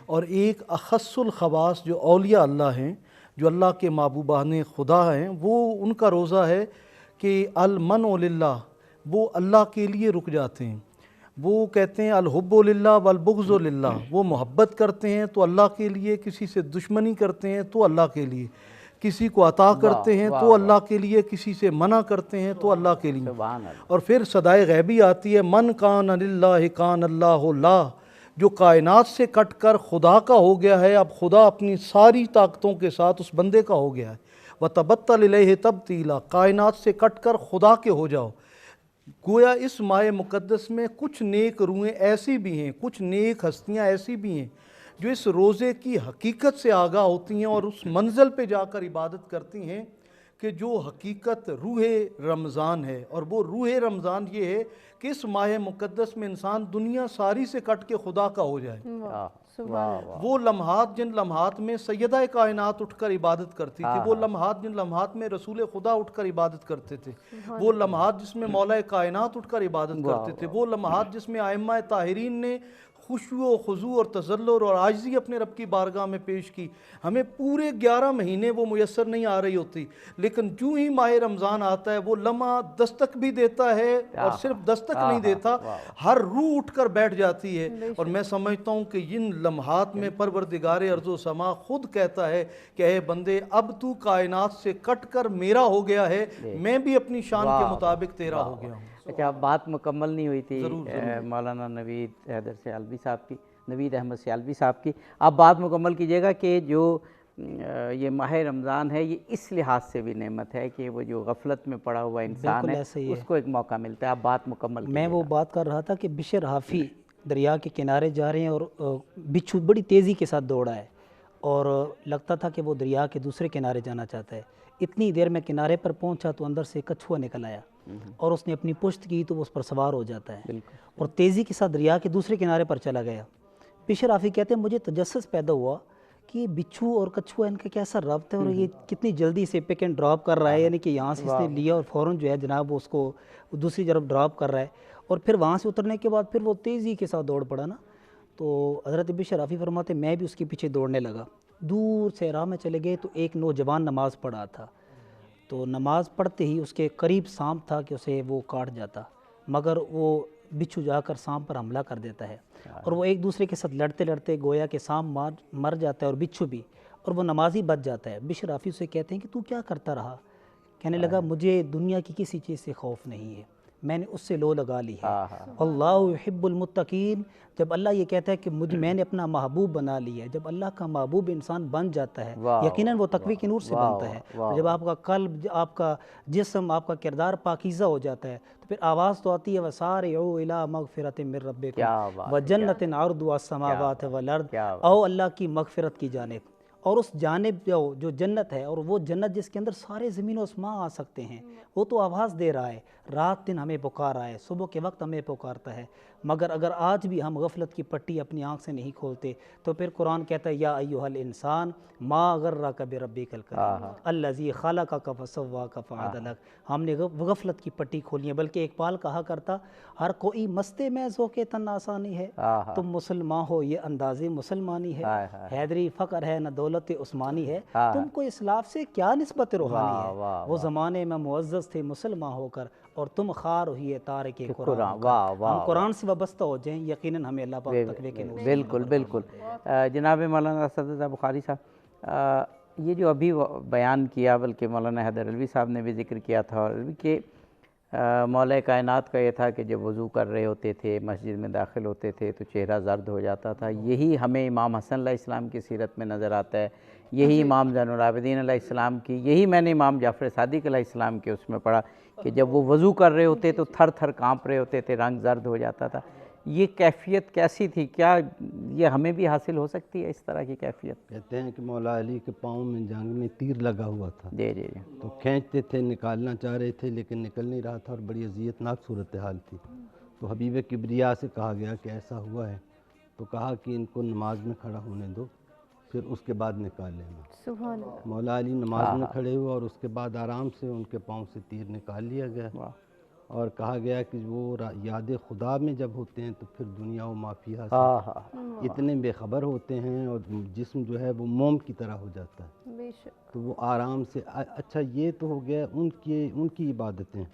اور ایک اخص الخواص جو اولیاء اللہ ہیں، جو اللہ کے محبوبان خدا ہیں، وہ ان کا روزہ ہے کہ المنع للہ، وہ اللہ کے لیے رک جاتے ہیں. وہ کہتے ہیں الحب للہ والبغض للہ، وہ محبت کرتے ہیں تو اللہ کے لیے، کسی سے دشمنی کرتے ہیں تو اللہ کے لیے، کسی کو عطا کرتے ہیں تو اللہ کے لیے، کسی سے منع کرتے ہیں تو اللہ کے لیے. اور پھر صدائے غیبی آتی ہے من کان للہ کان اللہ لا، جو کائنات سے کٹ کر خدا کا ہو گیا ہے، اب خدا اپنی ساری طاقتوں کے ساتھ اس بندے کا ہو گیا ہے. وَتَبَتَّلْ إِلَيْهِ تَبْتِيلًا، کائنات سے کٹ کر خدا کے ہو جاؤ. گویا اس ماہ مقدس میں کچھ نیک روحیں ایسی بھی ہیں، کچھ نیک ہستیاں ایسی بھی ہیں جو اس روزے کی حقیقت سے آگاہ ہوتی ہیں اور اس منزل پہ جا کر عبادت کرتی ہیں کہ جو حقیقت روح رمضان ہے. اور وہ روح رمضان یہ ہے کہ اس ماہ مقدس میں انسان دنیا ساری سے کٹ کے خدا کا ہو جائے. وہ لمحات جن لمحات میں سیدہ کائنات اٹھ کر عبادت کرتی تھی، وہ لمحات جن لمحات میں رسول خدا اٹھ کر عبادت کرتے تھے، وہ لمحات جس میں مولا کائنات اٹھ کر عبادت کرتے تھے، وہ لمحات جس میں ائمہ طاہرین نے خشوع و خضوع اور تذلل اور عاجزی اپنے رب کی بارگاہ میں پیش کی. ہمیں پورے 11 مہینے وہ میسر نہیں آ رہی ہوتی، لیکن جو ہی ماہ رمضان آتا ہے وہ لمحہ دستک بھی دیتا ہے، اور صرف دستک نہیں دیتا، ہر روح اٹھ کر بیٹھ جاتی ہے. اور میں سمجھتا ہوں کہ ان لمحات میں پروردگار ارض و سما خود کہتا ہے کہ اے بندے اب تو کائنات سے کٹ کر میرا ہو گیا ہے، میں بھی اپنی شان کے مطابق تیرا ہو گیا ہوں. اچھا، بات مکمل نہیں ہوئی تھی مولانا نوید حیدر سیالوی صاحب کی، نوید احمد سیالوی صاحب کی. آپ بات مکمل کیجئے گا کہ جو یہ ماہ رمضان ہے یہ اس لحاظ سے بھی نعمت ہے کہ وہ جو غفلت میں پڑا ہوا انسان ہے اس کو ایک موقع ملتا ہے. آپ بات مکمل کیجئے گا. میں وہ بات کر رہا تھا کہ بشر حافی دریا کے کنارے جا رہے ہیں اور بچھو بڑی تیزی کے ساتھ دوڑا ہے اور لگتا تھا کہ وہ دریا کے دوسرے کنارے جانا چاہتا ہے. اتنی دیر میں کنارے پر پہنچا تو اندر سے کچھوا نکل آیا اور اس نے اپنی پشت کی تو وہ اس پر سوار ہو جاتا ہے اور تیزی کے ساتھ دریا کے دوسرے کنارے پر چلا گیا. بشر حافی کہتے ہیں مجھے تجسس پیدا ہوا کہ بچھو اور کچھوا ان کا کیسا ربط ہے اور یہ کتنی جلدی سے پک اینڈ ڈراپ کر رہا ہے، یعنی کہ یہاں سے اس نے لیا اور فوراً جو ہے جناب وہ اس کو دوسری طرف ڈراپ کر رہا ہے اور پھر وہاں سے اترنے کے بعد پھر وہ تیزی کے ساتھ دوڑ پڑا نا. تو حضرت بشر حافی فرماتے میں بھی اس کے پیچھے دوڑنے لگا دور سے راہ میں چلے گئے تو ایک نوجوان نماز پڑھا تھا، تو نماز پڑھتے ہی اس کے قریب سانپ تھا کہ اسے وہ کاٹ جاتا، مگر وہ بچھو جا کر سانپ پر حملہ کر دیتا ہے، اور وہ ایک دوسرے کے ساتھ لڑتے لڑتے گویا کہ سانپ مر جاتا ہے اور بچھو بھی، اور وہ نمازی بچ جاتا ہے۔ بشر رافی اسے کہتے ہیں کہ تو کیا کرتا رہا؟ کہنے لگا مجھے دنیا کی کسی چیز سے خوف نہیں ہے، میں نے اس سے لو لگا لی ہے۔ اللہ یحب المتقین، جب اللہ یہ کہتا ہے کہ میں نے اپنا محبوب بنا لیا ہے، جب اللہ کا محبوب انسان بن جاتا ہے یقیناً وہ تقوی کے نور سے بنتا ہے، اور جب آپ کا قلب، آپ کا جسم، آپ کا کردار پاکیزہ ہو جاتا ہے تو پھر آواز تو آتی ہے وَسَارِعُوا إِلَىٰ مَغْفِرَةٍ مِّن رَبِّكُمْ وَجَنَّةٍ عَرْضُهَا السَّمَاوَاتُ وَالْأَرْضُ، آؤ اللہ کی مغفرت کی جانب، اور اس جانب جو جنت ہے، اور وہ جنت جس کے اندر سارے زمین و آسمان آ سکتے ہیں، وہ تو آواز دے رہا ہے، رات دن ہمیں پکار رہا ہے، صبح کے وقت ہمیں پکارتا ہے، مگر اگر آج بھی ہم غفلت کی پٹی اپنی آنکھ سے نہیں کھولتے تو پھر قرآن کہتا ہے یا ایھا الانسان ما غرک بربک الکریم الذی خلقک فسواک فعدلک، ہم نے غفلت کی پٹی کھولی ہے۔ بلکہ اقبال کہا کرتا ہر کوئی مستے میں ذوق تن آسانی ہے، تم مسلمان ہو یہ انداز مسلمانی ہے، حیدری فقر ہے نہ دولت عثمانی ہے، تم کو اسلاف سے کیا نسبت روحانی ہے، وہ زمانے میں معزز تھے مسلمان ہو کر اور تم خار ہوئی تارک قرآن، ہم قرآن سے وابستہ ہو جائیں یقیناً ہمیں اللہ پاک تقوی کے نور سے بالکل بالکل۔ جناب مولانا اسد رضا بخاری صاحب، یہ جو ابھی بیان کیا، بلکہ مولانا حیدر علوی صاحب نے بھی ذکر کیا تھا، اور کہ مولا کائنات کا یہ تھا کہ جب وضو کر رہے ہوتے تھے، مسجد میں داخل ہوتے تھے تو چہرہ زرد ہو جاتا تھا، یہی ہمیں امام حسن علیہ السلام کی سیرت میں نظر آتا ہے، یہی امام زین العابدین علیہ السلام کی، یہی میں نے امام جعفر صادق علیہ السلام کے اس میں پڑھا کہ جب وہ وضو کر رہے ہوتے تو تھر تھر کانپ رہے ہوتے تھے، رنگ زرد ہو جاتا تھا۔ یہ کیفیت کیسی تھی؟ کیا یہ ہمیں بھی حاصل ہو سکتی ہے اس طرح کی کیفیت؟ کہتے ہیں کہ مولا علی کے پاؤں میں جنگ میں تیر لگا ہوا تھا، جی جی جی، تو کھینچتے تھے، نکالنا چاہ رہے تھے لیکن نکل نہیں رہا تھا، اور بڑی اذیتناک صورتحال تھی۔ تو حبیب کبریا سے کہا گیا کہ ایسا ہوا ہے، تو کہا کہ ان کو نماز میں کھڑا ہونے دو، پھر اس کے بعد نکال لینا۔ سبحان اللہ۔ مولا علی نماز میں کھڑے ہوئے اور اس کے بعد آرام سے ان کے پاؤں سے تیر نکال لیا گیا، اور کہا گیا کہ وہ یاد خدا میں جب ہوتے ہیں تو پھر دنیا و ما فیہا سے اتنے بے خبر ہوتے ہیں، اور جسم جو ہے وہ موم کی طرح ہو جاتا ہے، تو وہ آرام سے۔ اچھا یہ تو ہو گیا ان کی عبادتیں،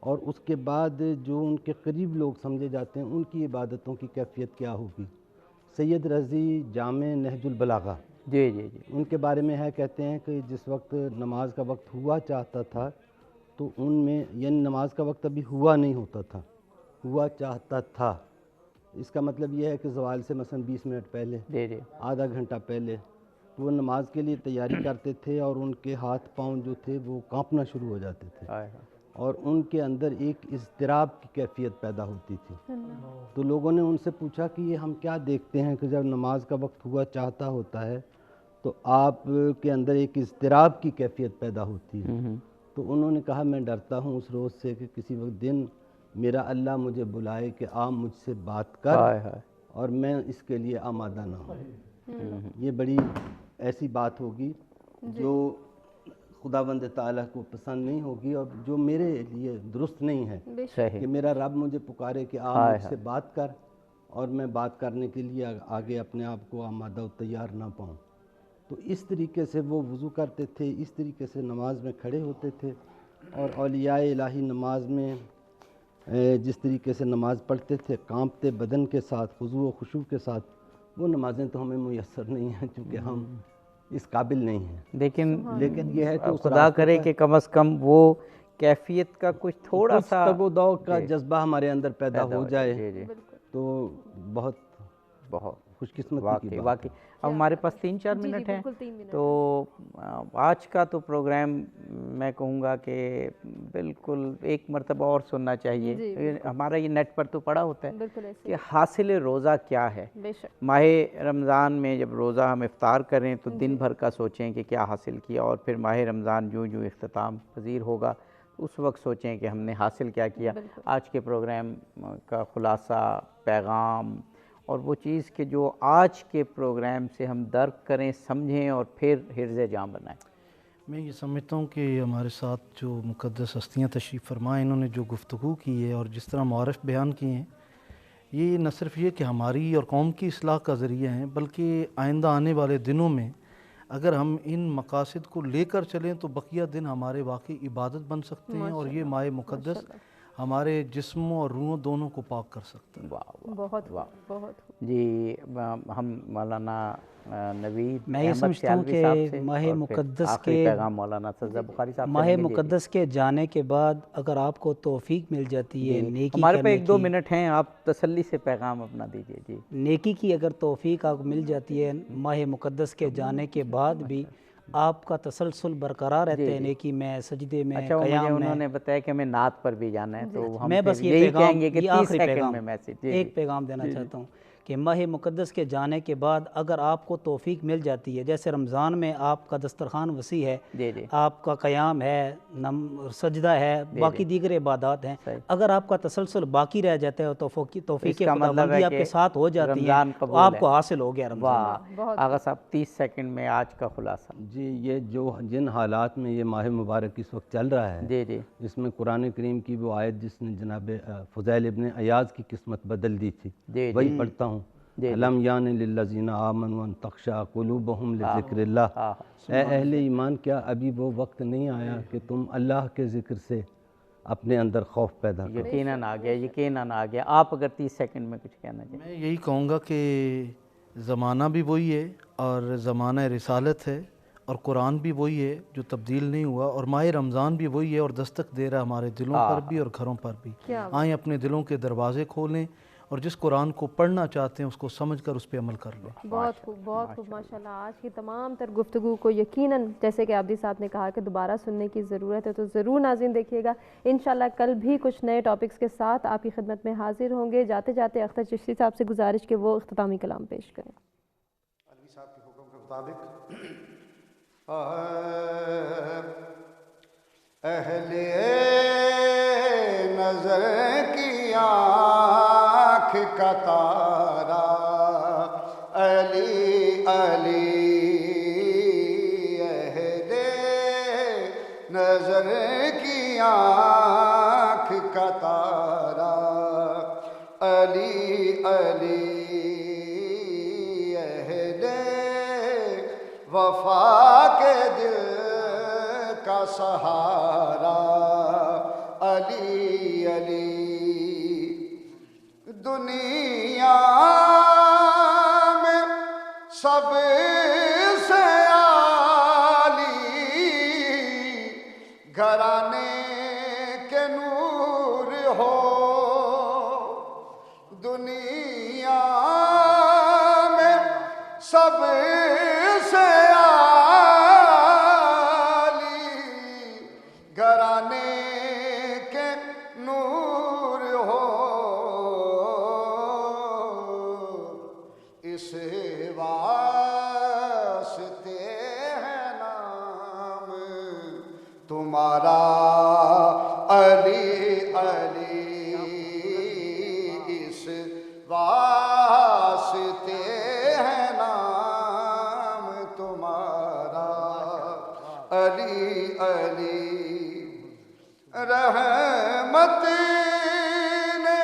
اور اس کے بعد جو ان کے قریب لوگ سمجھے جاتے ہیں ان کی عبادتوں کی کیفیت کیا ہوگی؟ سید رضی جامع نہج البلاغہ، جی جی جی، ان کے بارے میں ہے، کہتے ہیں کہ جس وقت نماز کا وقت ہوا چاہتا تھا تو ان میں، یعنی نماز کا وقت ابھی ہوا نہیں ہوتا تھا، ہوا چاہتا تھا، اس کا مطلب یہ ہے کہ زوال سے مثلا 20 منٹ پہلے، جی جی، آدھا گھنٹہ پہلے وہ نماز کے لیے تیاری کرتے تھے، اور ان کے ہاتھ پاؤں جو تھے وہ کانپنا شروع ہو جاتے تھے، اور ان کے اندر ایک اضطراب کی کیفیت پیدا ہوتی تھی۔ تو لوگوں نے ان سے پوچھا کہ یہ ہم کیا دیکھتے ہیں کہ جب نماز کا وقت ہوا چاہتا ہوتا ہے تو آپ کے اندر ایک اضطراب کی کیفیت پیدا ہوتی ہے؟ تو انہوں نے کہا میں ڈرتا ہوں اس روز سے کہ کسی وقت دن میرا اللہ مجھے بلائے کہ آپ مجھ سے بات کر، اور میں اس کے لیے آمادہ نہ ہوں۔ یہ بڑی ایسی بات ہوگی جو خداوند تعالیٰ کو پسند نہیں ہوگی، اور جو میرے لیے درست نہیں ہے کہ میرا رب مجھے پکارے کہ آپ مجھ سے بات کر، اور میں بات کرنے کے لیے آگے اپنے آپ کو آمادہ و تیار نہ پاؤں۔ تو اس طریقے سے وہ وضو کرتے تھے، اس طریقے سے نماز میں کھڑے ہوتے تھے، اور اولیاء الہی نماز میں جس طریقے سے نماز پڑھتے تھے کانپتے بدن کے ساتھ، خضوع و خشوع کے ساتھ، وہ نمازیں تو ہمیں میسر نہیں ہیں چونکہ ہم اس قابل نہیں ہیں، لیکن یہ ہے کہ خدا کرے کہ کم از کم وہ کیفیت کا کچھ تھوڑا سا تگ و دو کا جذبہ ہمارے اندر پیدا ہو جائے تو بہت خوش قسمتی کی بات ہے۔ اب ہمارے پاس 3-4 منٹ ہیں، تو آج کا تو پروگرام میں کہوں گا کہ بالکل ایک مرتبہ اور سننا چاہیے، ہمارا یہ نیٹ پر تو پڑا ہوتا ہے کہ حاصل روزہ کیا ہے۔ ماہ رمضان میں جب روزہ ہم افطار کریں تو دن بھر کا سوچیں کہ کیا حاصل کیا، اور پھر ماہ رمضان جو اختتام پذیر ہوگا اس وقت سوچیں کہ ہم نے حاصل کیا کیا۔ آج کے پروگرام کا خلاصہ، پیغام، اور وہ چیز کہ جو آج کے پروگرام سے ہم درک کریں، سمجھیں، اور پھر حرز جاں بنائیں۔ میں یہ سمجھتا ہوں کہ ہمارے ساتھ جو مقدس ہستیاں تشریف فرمائیں، انہوں نے جو گفتگو کی ہے اور جس طرح معارف بیان کیے ہیں، یہ نہ صرف یہ کہ ہماری اور قوم کی اصلاح کا ذریعہ ہیں، بلکہ آئندہ آنے والے دنوں میں اگر ہم ان مقاصد کو لے کر چلیں تو بقیہ دن ہمارے واقعی عبادت بن سکتے ہیں، اور یہ ماہ مقدس ہمارے جسموں اور روحوں دونوں کو پاک کر سکتا ہے۔ بہت بہت جی ہم مولانا نوید میں یہ سمجھتا ہوں کہ ماہ مقدس کے پیغام مولانا سزا بخاری صاحب ماہ مقدس کے جانے کے بعد اگر آپ کو توفیق مل جاتی ہے نیکی ہمارے پہ کرنے 1-2 کی، منٹ ہیں، آپ تسلی سے پیغام اپنا دیجئے۔ جی نیکی کی اگر توفیق آپ کو مل جاتی ہے ماہ مقدس کے جانے کے بعد بھی آپ کا تسلسل برقرار رہتا ہے نیکی میں، سجدے میں، اچھا مجھے قیام انہوں میں۔ نے بتایا کہ ہمیں نعت پر بھی جانا ہے، تو ہم میں بس یہ یہی پیغام، کہیں گے کہ یہ 30 آخری سیکنڈ پیغام، میں میسج ایک پیغام دینا چاہتا ہوں کہ ماہ مقدس کے جانے کے بعد اگر آپ کو توفیق مل جاتی ہے، جیسے رمضان میں آپ کا دسترخوان وسیع ہے، آپ کا قیام ہے، سجدہ ہے، باقی دیگر عبادات ہیں، اگر آپ کا تسلسل باقی رہ جاتا ہے تو توفیق خداوندی آپ کے ساتھ ہو جاتی ہے، تو آپ کو حاصل ہو گیا رمضان۔ آغا صاحب 30 سیکنڈ میں آج کا خلاصہ۔ جی یہ جن حالات میں یہ ماہ مبارک اس وقت چل رہا ہے، اس میں قرآن کریم کی وہ آیت جس نے جناب فضیل ابن عیاض کی قسمت بدل دی تھی، وہی پڑھتا ہوں۔ الم یان للذین آمنوا ان تخشع قلوبہم لذکر اللہ۔ اے اہل ایمان، کیا ابھی وہ وقت نہیں آیا کہ تم اللہ کے ذکر سے اپنے اندر خوف پیدا کرو؟ یقیناً آ گیا، یقیناً آ گیا۔ آپ اگر 30 سیکنڈ میں کچھ کہنا چاہیں۔ میں یہی کہوں گا کہ زمانہ بھی وہی ہے اور زمانہ رسالت ہے، اور قرآن بھی وہی ہے جو تبدیل نہیں ہوا، اور ماہ رمضان بھی وہی ہے اور دستک دے رہا ہے ہمارے دلوں پر بھی اور گھروں پر بھی۔ آئیں اپنے دلوں کے دروازے کھولیں اور جس قرآن کو پڑھنا چاہتے ہیں اس کو سمجھ کر اس پہ عمل کر لیں۔ بہت خوب، بہت خوب، ماشاءاللہ۔ آج کی تمام تر گفتگو کو یقیناً جیسے کہ عابدی صاحب نے کہا کہ دوبارہ سننے کی ضرورت ہے، تو ضرور ناظرین دیکھیے گا۔ انشاءاللہ کل بھی کچھ نئے ٹاپکس کے ساتھ آپ کی خدمت میں حاضر ہوں گے۔ جاتے جاتے اختر چشتی صاحب سے گزارش کہ وہ اختتامی کلام پیش کریں۔ علوی صاحب کے حکم کے مطابق اہل نظر کی آنکھ کا تارا علی علی، اہل نظر کی آنکھ کا تارا علی علی، اہل وفا کے دل کا سہارا علی علی، دنیا میں سب سے عالی گھرانے کے نور ہو، دنیا میں سب سے گھرانے کے نور ہو، اس واسطے ہے نام تمہارا علی علی، اس واسطے ہے نام تمہارا علی علی، رحمت نے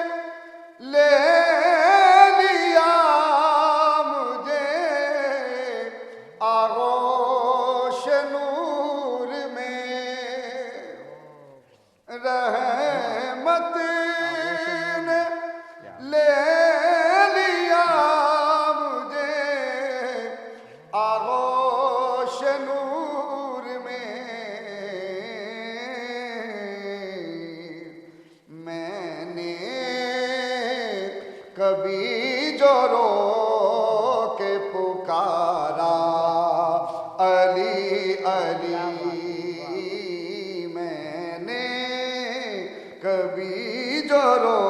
لے لیا مجھے آغوش نور میں، رحمت نے لے لیا مجھے آغوش نور میں، کبھی جو رو کے پکارا علی علی، میں نے کبھی جو رو